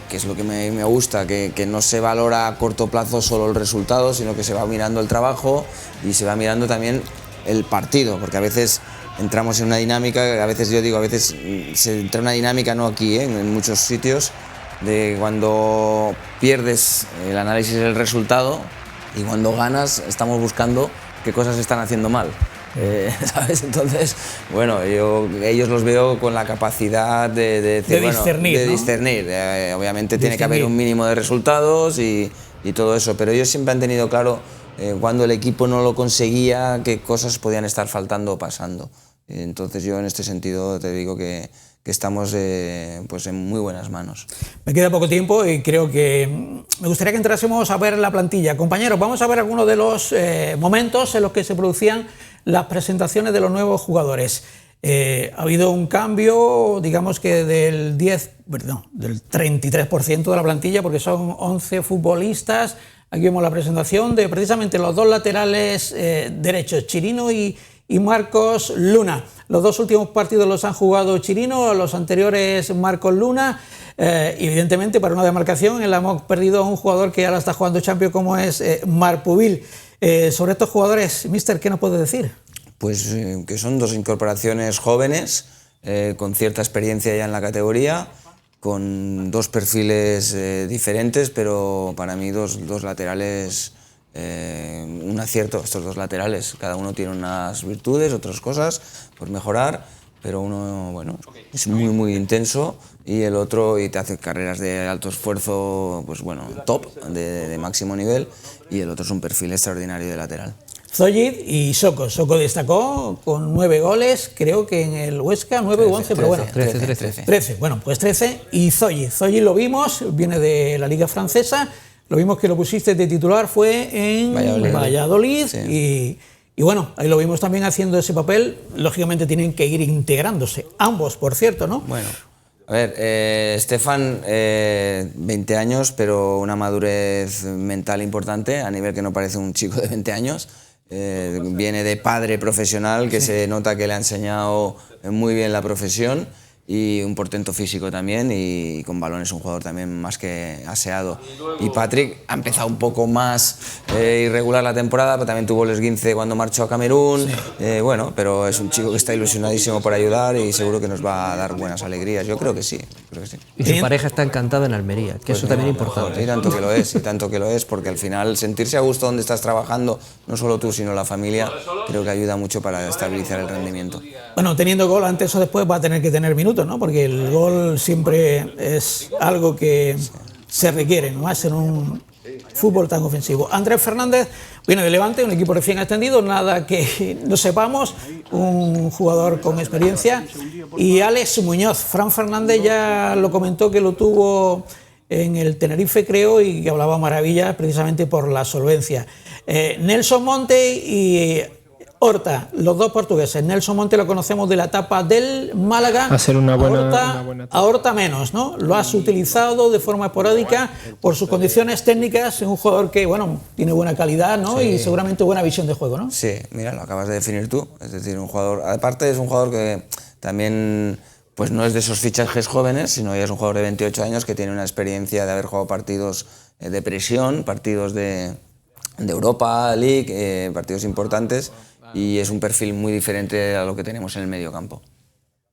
que es lo que me gusta, que no se valora a corto plazo solo el resultado, sino que se va mirando el trabajo y se va mirando también el partido, porque a veces entramos en una dinámica, a veces yo digo, a veces se entra en una dinámica, no aquí, en muchos sitios, de cuando pierdes el análisis del resultado y cuando ganas estamos buscando qué cosas se están haciendo mal. ¿Sabes? Entonces, bueno, ellos los veo con la capacidad de discernir, de discernir. Obviamente tiene que haber un mínimo de resultados y todo eso, pero ellos siempre han tenido claro cuando el equipo no lo conseguía, qué cosas podían estar faltando o pasando. Entonces yo en este sentido te digo que estamos pues en muy buenas manos. Me queda poco tiempo y creo que me gustaría que entrásemos a ver la plantilla. Compañeros, vamos a ver algunos de los momentos en los que se producían las presentaciones de los nuevos jugadores. Ha habido un cambio, digamos que del 33% de la plantilla, porque son 11 futbolistas. Aquí vemos la presentación de precisamente los dos laterales derechos, Chirino y Marcos Luna. Los dos últimos partidos los han jugado Chirino, los anteriores Marcos Luna. Evidentemente, para una demarcación, hemos perdido a un jugador que ahora está jugando Champions, como es Marc Pubil. Sobre estos jugadores, míster, ¿qué nos puede decir? Pues que son dos incorporaciones jóvenes, con cierta experiencia ya en la categoría, con dos perfiles diferentes, pero para mí dos laterales, un acierto estos dos laterales. Cada uno tiene unas virtudes, otras cosas por mejorar, pero uno, bueno, es muy intenso y el otro y te hace carreras de alto esfuerzo, pues bueno, top, de máximo nivel, y el otro es un perfil extraordinario de lateral. Zoyid y Soko. Soko destacó con 9 goles, creo que en el Huesca, 9 o 11, pero bueno. 13. Bueno, pues 13. Y Zoyid. Zoyid lo vimos, viene de la Liga Francesa, lo vimos que lo pusiste de titular, fue en Valladolid. Sí. Y bueno, ahí lo vimos también haciendo ese papel. Lógicamente tienen que ir integrándose, ambos, por cierto, ¿no? Bueno, a ver, Stefan, 20 años, pero una madurez mental importante, a nivel que no parece un chico de 20 años. Viene de padre profesional, que se nota que le ha enseñado muy bien la profesión, y un portento físico también, y con balones un jugador también más que aseado. Y Patrick ha empezado un poco más irregular la temporada, pero también tuvo el esguince cuando marchó a Camerún. Bueno, pero es un chico que está ilusionadísimo por ayudar y seguro que nos va a dar buenas alegrías. Yo creo que sí. Y su pareja está encantada en Almería, que pues eso también es importante. Y tanto que lo es, porque al final sentirse a gusto donde estás trabajando, no solo tú, sino la familia, creo que ayuda mucho para estabilizar el rendimiento. Bueno, teniendo gol antes o después va a tener que tener minutos, ¿no? Porque el gol siempre es algo que se requiere, ¿no? En un fútbol tan ofensivo. Andrés Fernández viene de Levante, un equipo recién ascendido, nada que no sepamos, un jugador con experiencia. Y Alex Muñoz, Fran Fernández ya lo comentó que lo tuvo en el Tenerife, creo, y que hablaba maravillas precisamente por la solvencia. Nelson Monte y Horta, los dos portugueses. Nelson Monte lo conocemos de la etapa del Málaga. A ser una buena etapa. A Horta menos, ¿no? Lo has utilizado de forma esporádica por sus condiciones técnicas. Es un jugador que, bueno, tiene buena calidad, ¿no? Sí. Y seguramente buena visión de juego, ¿no? Sí, mira, lo acabas de definir tú. Es decir, un jugador... Aparte es un jugador que también... Pues no es de esos fichajes jóvenes, sino ya es un jugador de 28 años que tiene una experiencia de haber jugado partidos de presión, partidos de Europa League, partidos importantes, y es un perfil muy diferente a lo que tenemos en el medio campo.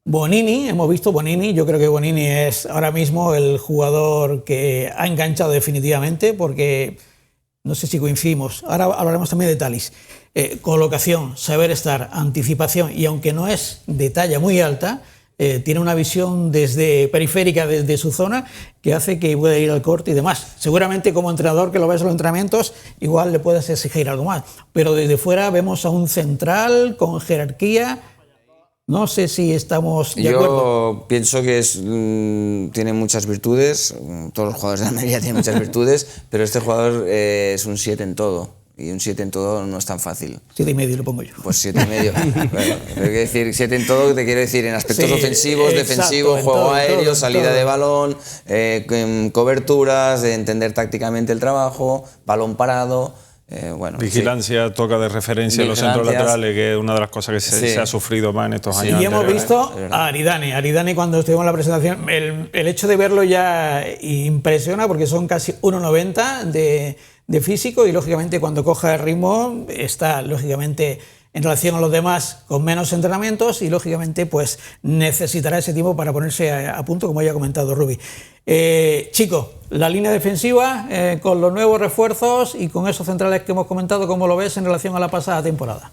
Bonini, hemos visto Bonini, yo creo que Bonini es ahora mismo el jugador que ha enganchado definitivamente, porque no sé si coincidimos, ahora hablaremos también de Thalys. Colocación, saber estar, anticipación, y aunque no es de talla muy alta, tiene una visión desde periférica, desde su zona, que hace que pueda ir al corte y demás. Seguramente como entrenador que lo ves en los entrenamientos, igual le puedes exigir algo más. Pero desde fuera vemos a un central con jerarquía. No sé si estamos de acuerdo. Yo pienso que tiene muchas virtudes. Todos los jugadores de Almería tienen muchas virtudes, pero este jugador es un 7 en todo. Y un 7 en todo no es tan fácil. 7,5 lo pongo yo. Pues 7,5. Bueno, hay que decir 7 en todo, te quiero decir en aspectos ofensivos, defensivos, juego todo, aéreo, todo, salida de balón, coberturas, de entender tácticamente el trabajo, balón parado. Bueno, vigilancia, toca de referencia en los centros laterales, que es una de las cosas que se ha sufrido más en estos años. Y hemos visto a Aridane. Aridane, cuando estuvimos en la presentación, el hecho de verlo ya impresiona, porque son casi 1,90 de físico, y lógicamente cuando coja el ritmo está lógicamente en relación a los demás con menos entrenamientos, y lógicamente pues necesitará ese tiempo para ponerse a punto, como ya ha comentado Rubi. Chico, la línea defensiva con los nuevos refuerzos y con esos centrales que hemos comentado, ¿cómo lo ves en relación a la pasada temporada?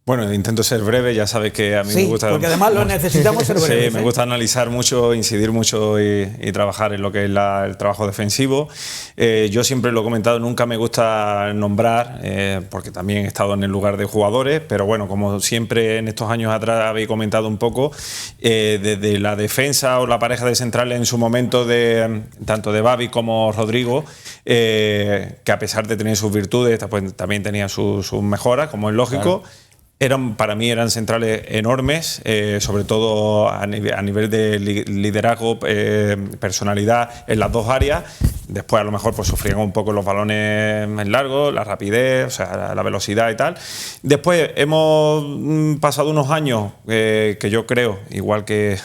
Bueno, intento ser breve, ya sabes que a mí me gusta... porque además lo necesitamos ser breves. Sí, me gusta analizar mucho, incidir mucho y trabajar en lo que es el trabajo defensivo. Yo siempre lo he comentado, nunca me gusta nombrar, porque también he estado en el lugar de jugadores, pero bueno, como siempre en estos años atrás habéis comentado un poco, desde la defensa o la pareja de centrales en su momento, tanto de Babi como Rodrigo, que a pesar de tener sus virtudes, pues, también tenía sus mejoras, como es lógico. Claro. Para mí eran centrales enormes, sobre todo a nivel de liderazgo, personalidad en las dos áreas. Después a lo mejor pues sufrían un poco los balones en largo, la rapidez, o sea, la velocidad y tal. Después hemos pasado unos años que yo creo, igual que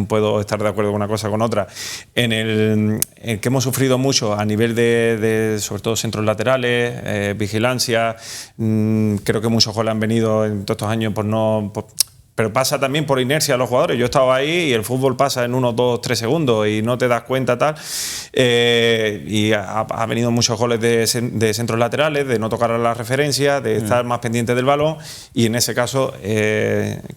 puedo estar de acuerdo con una cosa con otra, en el que hemos sufrido mucho a nivel de sobre todo centros laterales, vigilancia. Creo que muchos goles han venido en todos estos años pero pasa también por inercia a los jugadores. Yo he estado ahí y el fútbol pasa en 1, 2, 3 segundos y no te das cuenta tal. Y ha venido muchos goles de centros laterales, de no tocar a la referencia, de estar más pendiente del balón. Y en ese caso,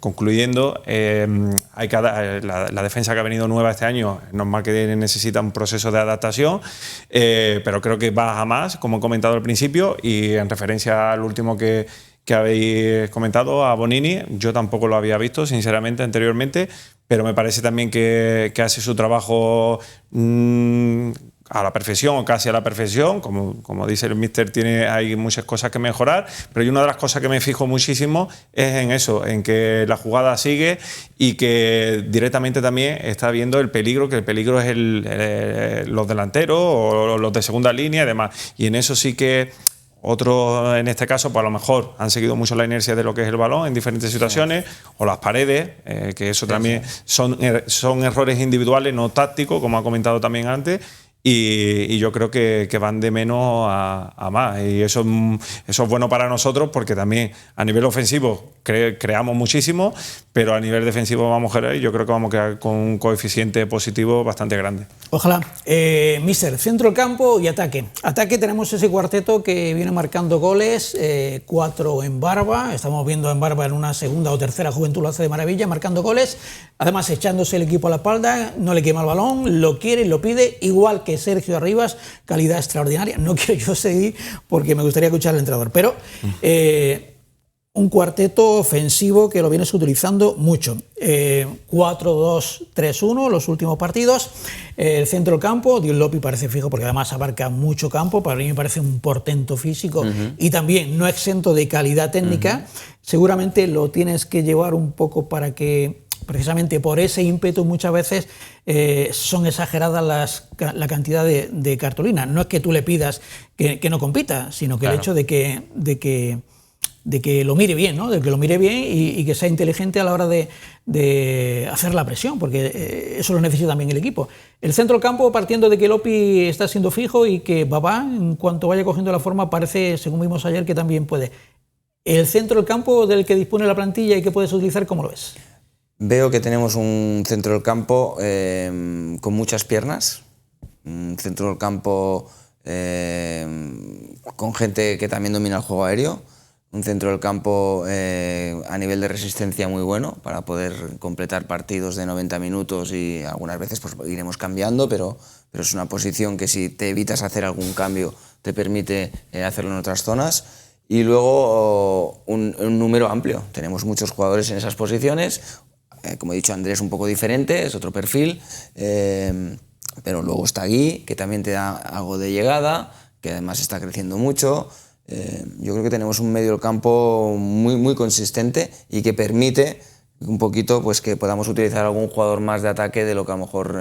concluyendo, la defensa que ha venido nueva este año, es normal que necesita un proceso de adaptación, pero creo que va a más, como he comentado al principio, y en referencia al último que habéis comentado, a Bonini, yo tampoco lo había visto, sinceramente, anteriormente, pero me parece también que hace su trabajo a la perfección o casi a la perfección. Como dice el míster, hay muchas cosas que mejorar, pero una de las cosas que me fijo muchísimo es en eso, en que la jugada sigue y que directamente también está viendo el peligro, que el peligro es los delanteros o los de segunda línea y demás. Y en eso sí que otros, en este caso, pues a lo mejor han seguido mucho la inercia de lo que es el balón en diferentes situaciones, o las paredes, que eso también son errores individuales, no tácticos, como ha comentado también antes, y yo creo que van de menos a más. Y eso es bueno para nosotros, porque también a nivel ofensivo creamos muchísimo, pero a nivel defensivo vamos a quedar, y yo creo que vamos a quedar con un coeficiente positivo bastante grande. Ojalá. Míster, centro campo y ataque. Ataque, tenemos ese cuarteto que viene marcando goles, 4 en Barba. Estamos viendo en Barba en una segunda o tercera juventud, lo hace de maravilla, marcando goles. Además, echándose el equipo a la espalda, no le quema el balón, lo quiere y lo pide, igual que que Sergio Arribas, calidad extraordinaria. No quiero yo seguir porque me gustaría escuchar al entrenador, pero un cuarteto ofensivo que lo vienes utilizando mucho. 4-2-3-1 los últimos partidos. El centro del campo, Dion Lopi parece fijo porque además abarca mucho campo. Para mí me parece un portento físico y también no exento de calidad técnica. Seguramente lo tienes que llevar un poco para que, precisamente por ese ímpetu, muchas veces son exageradas la cantidad de cartulina. No es que tú le pidas que no compita, sino que el hecho de que lo mire bien, ¿no? De que lo mire bien y que sea inteligente a la hora de hacer la presión, porque eso lo necesita también el equipo. El centro del campo, partiendo de que Lopi está siendo fijo y que Babá, en cuanto vaya cogiendo la forma, parece, según vimos ayer, que también puede. El centro del campo del que dispone la plantilla y que puedes utilizar, ¿cómo lo ves? Veo que tenemos un centro del campo con muchas piernas, un centro del campo con gente que también domina el juego aéreo, un centro del campo a nivel de resistencia muy bueno para poder completar partidos de 90 minutos y algunas veces pues iremos cambiando, pero es una posición que si te evitas hacer algún cambio te permite hacerlo en otras zonas. Y luego un número amplio, tenemos muchos jugadores en esas posiciones, como he dicho Andrés un poco diferente, es otro perfil, pero luego está Gui, que también te da algo de llegada, que además está creciendo mucho. Yo creo que tenemos un medio del campo muy, muy consistente y que permite un poquito pues, que podamos utilizar algún jugador más de ataque de lo que a lo mejor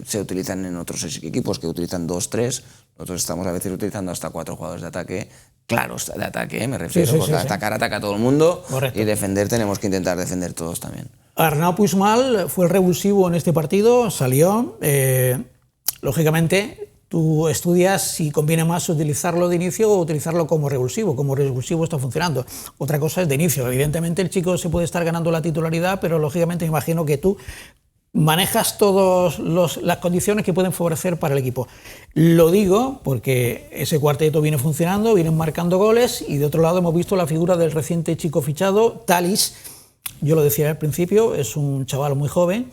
se utilizan en otros equipos, que utilizan 2-3. Nosotros estamos a veces utilizando hasta 4 jugadores de ataque, claros de ataque, me refiero, porque atacar ataca a todo el mundo. Correcto. Y defender tenemos que intentar defender todos también. Arnau Puigmal fue el revulsivo en este partido, salió, lógicamente. Tú estudias si conviene más utilizarlo de inicio o utilizarlo como revulsivo. Como revulsivo está funcionando. Otra cosa es de inicio. Evidentemente el chico se puede estar ganando la titularidad, pero lógicamente me imagino que tú manejas todas las condiciones que pueden favorecer para el equipo. Lo digo porque ese cuarteto viene funcionando, vienen marcando goles y de otro lado hemos visto la figura del reciente chico fichado, Thalys. Yo lo decía al principio, es un chaval muy joven.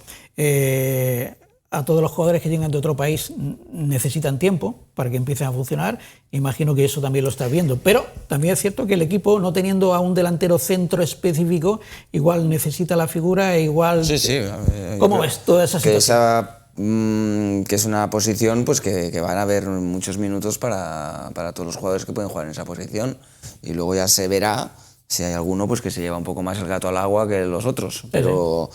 A todos los jugadores que llegan de otro país necesitan tiempo para que empiecen a funcionar. Imagino que eso también lo estás viendo. Pero también es cierto que el equipo, no teniendo a un delantero centro específico, igual necesita la figura e igual... Sí. ¿Cómo ves toda esa situación? Que es una posición pues que van a haber muchos minutos para todos los jugadores que pueden jugar en esa posición. Y luego ya se verá si hay alguno pues que se lleva un poco más el gato al agua que los otros, pero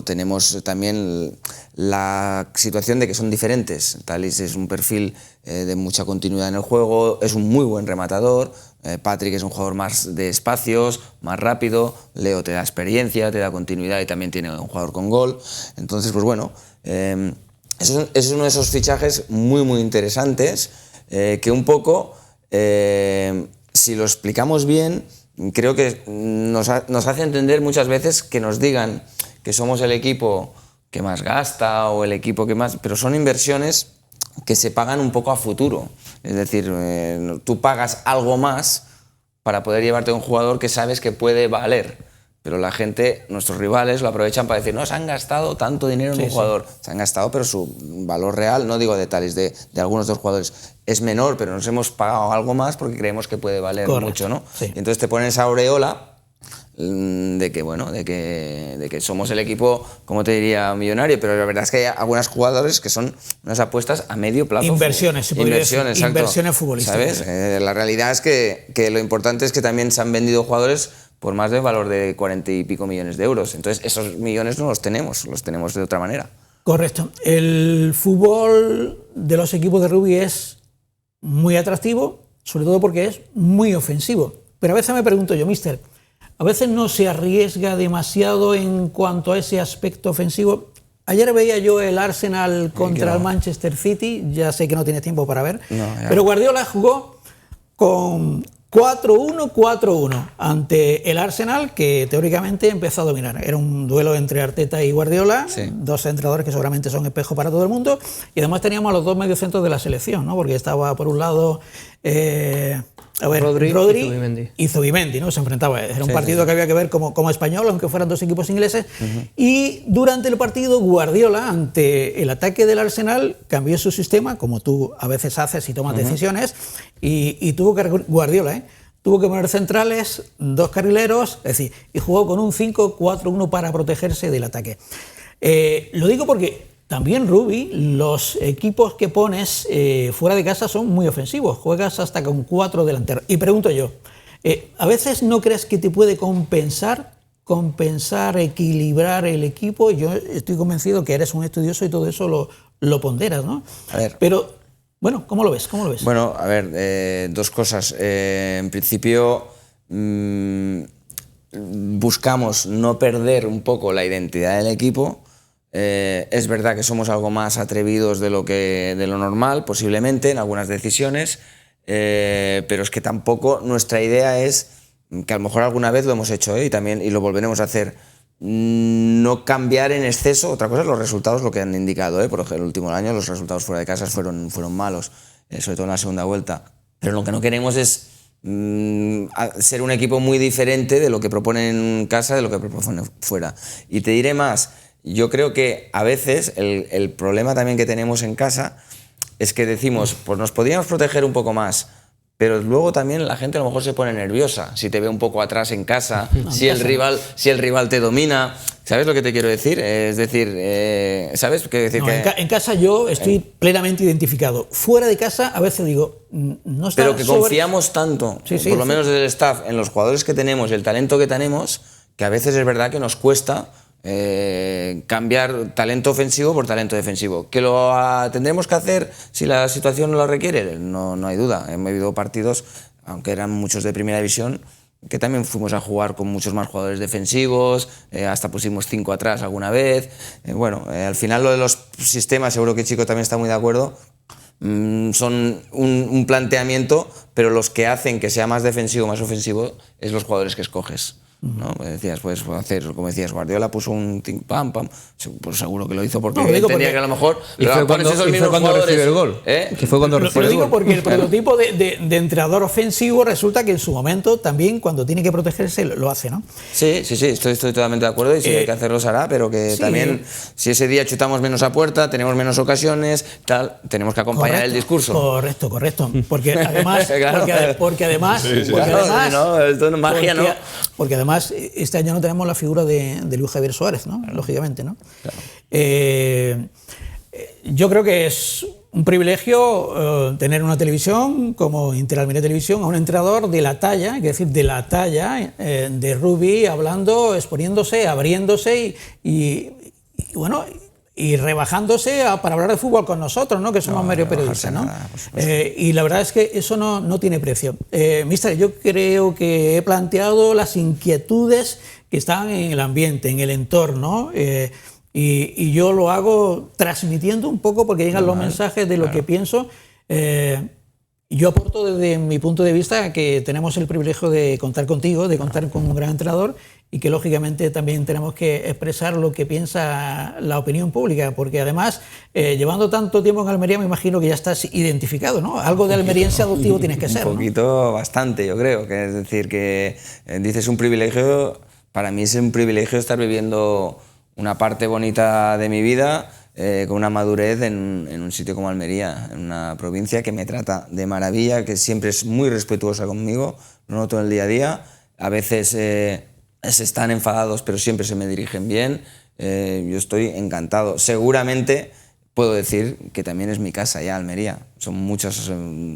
tenemos también la situación de que son diferentes. Thalys es un perfil de mucha continuidad en el juego, es un muy buen rematador, Patrick es un jugador más de espacios, más rápido, Leo te da experiencia, te da continuidad y también tiene un jugador con gol. Entonces, pues bueno, es uno de esos fichajes muy, muy interesantes que un poco, si lo explicamos bien, creo que nos hace entender muchas veces que nos digan que somos el equipo que más gasta o el equipo que más... Pero son inversiones que se pagan un poco a futuro. Es decir, tú pagas algo más para poder llevarte a un jugador que sabes que puede valer. Pero la gente, nuestros rivales, lo aprovechan para decir no, se han gastado tanto dinero en un jugador. Se han gastado, pero su valor real, no digo detalles de algunos de los jugadores, es menor, pero nos hemos pagado algo más porque creemos que puede valer mucho, ¿no? Sí. Y entonces te ponen esa aureola de que somos el equipo, como te diría, millonario, pero la verdad es que hay algunos jugadores que son unas apuestas a medio plazo. Inversiones, se podría decir. Inversiones futbolísticas. ¿Sabes? La realidad es que lo importante es que también se han vendido jugadores por más de valor de 40 y pico millones de euros. Entonces, esos millones no los tenemos de otra manera. Correcto. El fútbol de los equipos de rugby es muy atractivo, sobre todo porque es muy ofensivo. Pero a veces me pregunto yo, míster, ¿a veces no se arriesga demasiado en cuanto a ese aspecto ofensivo? Ayer veía yo el Arsenal contra el Manchester City, ya sé que no tienes tiempo para ver, pero Guardiola jugó con 4-1-4-1 ante el Arsenal, que teóricamente empezó a dominar. Era un duelo entre Arteta y Guardiola, dos entrenadores que seguramente son espejo para todo el mundo, y además teníamos a los dos mediocentros de la selección, ¿no? Porque estaba por un lado A ver, Rodri y Zubimendi, ¿no? Se enfrentaba. Era un partido que había que ver como español, aunque fueran dos equipos ingleses. Y durante el partido, Guardiola, ante el ataque del Arsenal, cambió su sistema, como tú a veces haces y tomas decisiones, y tuvo que Guardiola, tuvo que poner centrales, 2 carrileros, es decir, y jugó con un 5-4-1 para protegerse del ataque. Lo digo porque también, Rubi, los equipos que pones fuera de casa son muy ofensivos. Juegas hasta con 4 delanteros. Y pregunto yo, ¿a veces no crees que te puede compensar, equilibrar el equipo? Yo estoy convencido que eres un estudioso y todo eso lo ponderas, ¿no? A ver. Pero, bueno, ¿cómo lo ves? Bueno, a ver, 2 cosas. En principio, buscamos no perder un poco la identidad del equipo. Es verdad que somos algo más atrevidos de lo normal, posiblemente, en algunas decisiones, pero es que tampoco nuestra idea es, que a lo mejor alguna vez lo hemos hecho y lo volveremos a hacer, no cambiar en exceso. Otra cosa es los resultados, lo que han indicado, por ejemplo, el último año los resultados fuera de casa fueron malos, sobre todo en la segunda vuelta, pero lo que no queremos es ser un equipo muy diferente de lo que proponen en casa, de lo que proponen fuera. Y te diré más. Yo creo que a veces el problema también que tenemos en casa es que decimos, pues nos podríamos proteger un poco más, pero luego también la gente a lo mejor se pone nerviosa si te ve un poco atrás en casa, si el rival te domina. ¿Sabes lo que te quiero decir? Es decir, ¿sabes? En casa yo estoy plenamente identificado. Fuera de casa a veces digo, no está. Pero que confiamos tanto, por lo menos desde el staff, en los jugadores que tenemos, el talento que tenemos, que a veces es verdad que nos cuesta cambiar talento ofensivo por talento defensivo. ¿Que lo tendremos que hacer si la situación no lo requiere? No hay duda. Hemos habido partidos, aunque eran muchos de primera división, que también fuimos a jugar con muchos más jugadores defensivos, hasta pusimos 5 atrás alguna vez. Al final lo de los sistemas, seguro que Chico también está muy de acuerdo, son un planteamiento, pero los que hacen que sea más defensivo, más ofensivo, es los jugadores que escoges. ¿No? Decías, pues hacer, como decías, Guardiola puso un pam, pues seguro que lo hizo porque entendía que a lo mejor fue cuando recibe el gol. Que fue cuando recibe el gol. Lo digo porque el prototipo de entrenador ofensivo resulta que en su momento también cuando tiene que protegerse lo hace, ¿no? Sí, estoy totalmente de acuerdo y si hay que hacerlo se hará, pero que también si ese día chutamos menos a puerta, tenemos menos ocasiones, tenemos que acompañar el discurso. Correcto, porque además no, esto no es magia, ¿no? Porque además este año no tenemos la figura de Luis Javier Suárez, ¿no? Lógicamente, ¿no? Claro. Yo creo que es un privilegio tener una televisión como Interalmería Televisión a un entrenador de la talla, es decir, de la talla de Rubi, hablando, exponiéndose, abriéndose y rebajándose para hablar de fútbol con nosotros, ¿no? Que somos medio periodistas, ¿no? Y la verdad es que eso no tiene precio. Mister, yo creo que he planteado las inquietudes que están en el ambiente, en el entorno, y yo lo hago transmitiendo un poco porque llegan los mensajes de lo que pienso. Yo aporto desde mi punto de vista que tenemos el privilegio de contar contigo, de contar con un gran entrenador y que lógicamente también tenemos que expresar lo que piensa la opinión pública, porque además, llevando tanto tiempo en Almería, me imagino que ya estás identificado, ¿no? Algo de almeriense adoptivo tienes que ser, Un poquito, bastante, yo creo, que es decir, que dices un privilegio, para mí es un privilegio estar viviendo una parte bonita de mi vida, con una madurez en un sitio como Almería, en una provincia que me trata de maravilla, que siempre es muy respetuosa conmigo, lo noto en el día a día. A veces se están enfadados, pero siempre se me dirigen bien. Yo estoy encantado. Seguramente puedo decir que también es mi casa ya, Almería. Son muchos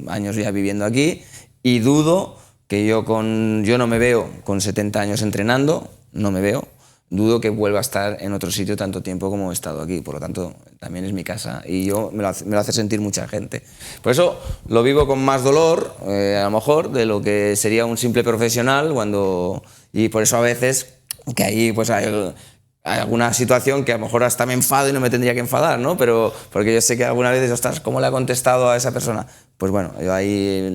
años ya viviendo aquí y dudo que yo no me veo con 70 años entrenando, no me veo. Dudo que vuelva a estar en otro sitio tanto tiempo como he estado aquí, por lo tanto también es mi casa y me lo hace sentir mucha gente. Por eso lo vivo con más dolor, a lo mejor, de lo que sería un simple profesional, y por eso a veces que ahí pues hay alguna situación que a lo mejor hasta me enfado y no me tendría que enfadar, ¿no? Pero porque yo sé que alguna vez ostras, ¿cómo le ha contestado a esa persona? Pues bueno, yo ahí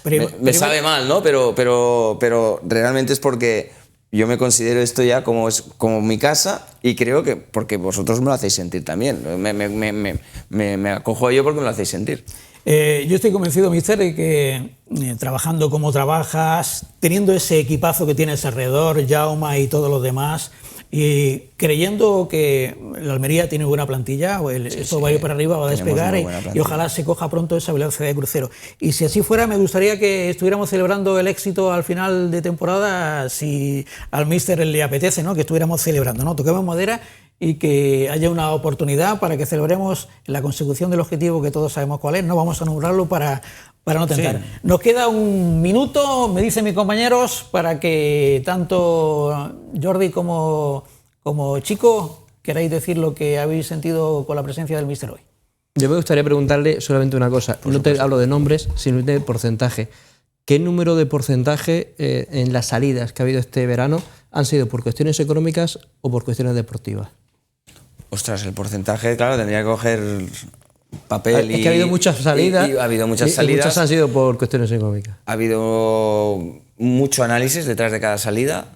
me sabe mal, ¿no? Pero realmente es porque yo me considero esto ya como mi casa y creo que porque vosotros me lo hacéis sentir también. Me acojo a ello porque me lo hacéis sentir. Yo estoy convencido, mister, de que trabajando como trabajas, teniendo ese equipazo que tienes alrededor, Jaume y todos los demás, y creyendo que la Almería tiene buena plantilla, esto va a ir para arriba, va a despegar y ojalá se coja pronto esa velocidad de crucero. Y si así fuera, me gustaría que estuviéramos celebrando el éxito al final de temporada, si al míster le apetece, ¿no? Que estuviéramos celebrando, ¿no? Toquemos madera y que haya una oportunidad para que celebremos la consecución del objetivo que todos sabemos cuál es. No vamos a nombrarlo para no tentar. Sí. Nos queda un minuto, me dicen mis compañeros, para que tanto Jordi como Chico queráis decir lo que habéis sentido con la presencia del míster hoy. Yo me gustaría preguntarle solamente una cosa. No te hablo de nombres, sino de porcentaje. ¿Qué número de porcentaje en las salidas que ha habido este verano han sido por cuestiones económicas o por cuestiones deportivas? Ostras, el porcentaje, claro, tendría que coger papel es que ha habido muchas salidas y ha habido muchas salidas. Y muchas han sido por cuestiones económicas. Ha habido mucho análisis detrás de cada salida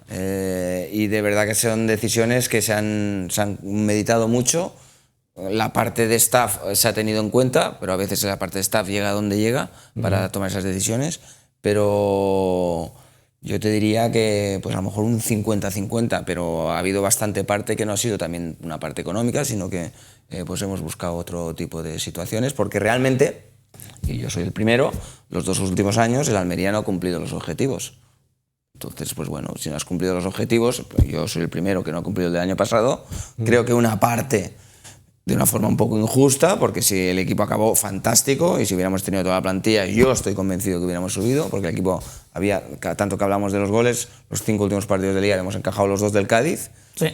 y de verdad que son decisiones que se han meditado mucho. La parte de staff se ha tenido en cuenta, pero a veces la parte de staff llega a donde llega para tomar esas decisiones, pero yo te diría que pues a lo mejor un 50-50, pero ha habido bastante parte que no ha sido también una parte económica, sino que pues hemos buscado otro tipo de situaciones, porque realmente, y yo soy el primero, los 2 últimos años el Almería no ha cumplido los objetivos. Entonces, pues bueno, si no has cumplido los objetivos, pues yo soy el primero que no ha cumplido el del año pasado. Creo que una parte de una forma un poco injusta, porque si el equipo acabó fantástico y si hubiéramos tenido toda la plantilla, yo estoy convencido que hubiéramos subido, porque el equipo había, tanto que hablamos de los goles, los 5 últimos partidos de Liga hemos encajado los 2 del Cádiz, sí.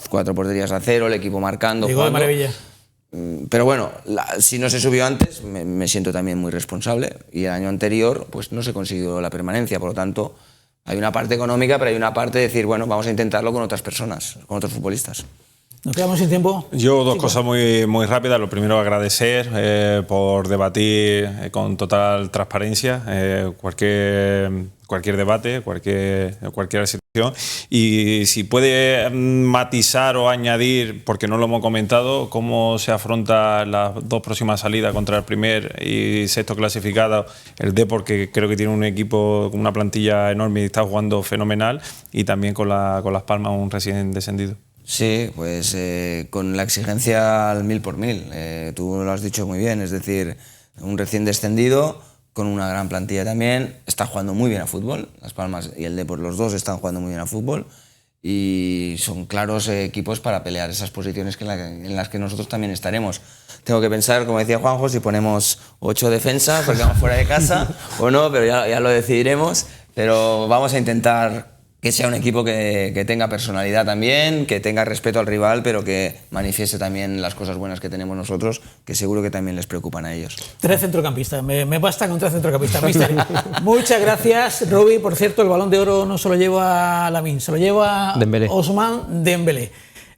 4 porterías a 0, el equipo marcando, digo de maravilla. Pero bueno, si no se subió antes, me siento también muy responsable, y el año anterior pues no se consiguió la permanencia, por lo tanto hay una parte económica, pero hay una parte de decir, bueno, vamos a intentarlo con otras personas, con otros futbolistas. Nos quedamos sin tiempo. Yo 2 cosas muy rápidas. Lo primero, agradecer por debatir con total transparencia cualquier debate, cualquier situación. Y si puede matizar o añadir, porque no lo hemos comentado, cómo se afronta las 2 próximas salidas contra el primer y sexto clasificado, el Depor, que creo que tiene un equipo con una plantilla enorme y está jugando fenomenal, y también con Las Palmas, un recién descendido. Sí, pues con la exigencia al 1000 por 1000. Tú lo has dicho muy bien, es decir, un recién descendido con una gran plantilla también. Está jugando muy bien a fútbol, Las Palmas y el Depor, los 2 están jugando muy bien a fútbol y son claros equipos para pelear esas posiciones en las que nosotros también estaremos. Tengo que pensar, como decía Juanjo, si ponemos 8 defensas porque vamos fuera de casa o no, pero ya lo decidiremos. Pero vamos a intentar que sea un equipo que tenga personalidad también, que tenga respeto al rival, pero que manifieste también las cosas buenas que tenemos nosotros, que seguro que también les preocupan a ellos. 3 centrocampistas, me basta con 3 centrocampistas. Mister, muchas gracias. Rubi, por cierto, el Balón de Oro no se lo lleva Lamine, se lo lleva Dembélé. Ousmane Dembélé.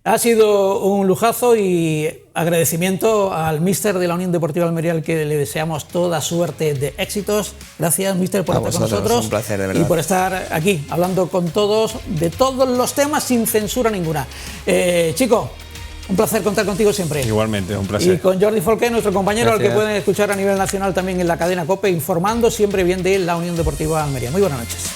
Ha sido un lujazo y agradecimiento al míster de la Unión Deportiva Almería, al que le deseamos toda suerte de éxitos. Gracias, míster, por estar con nosotros. Un placer, de verdad. Y por estar aquí hablando con todos de todos los temas sin censura ninguna. Chico, un placer contar contigo siempre. Igualmente, un placer. Y con Jordi Folqué, nuestro compañero, gracias, al que pueden escuchar a nivel nacional también en la cadena COPE, informando siempre bien de la Unión Deportiva Almería. Muy buenas noches.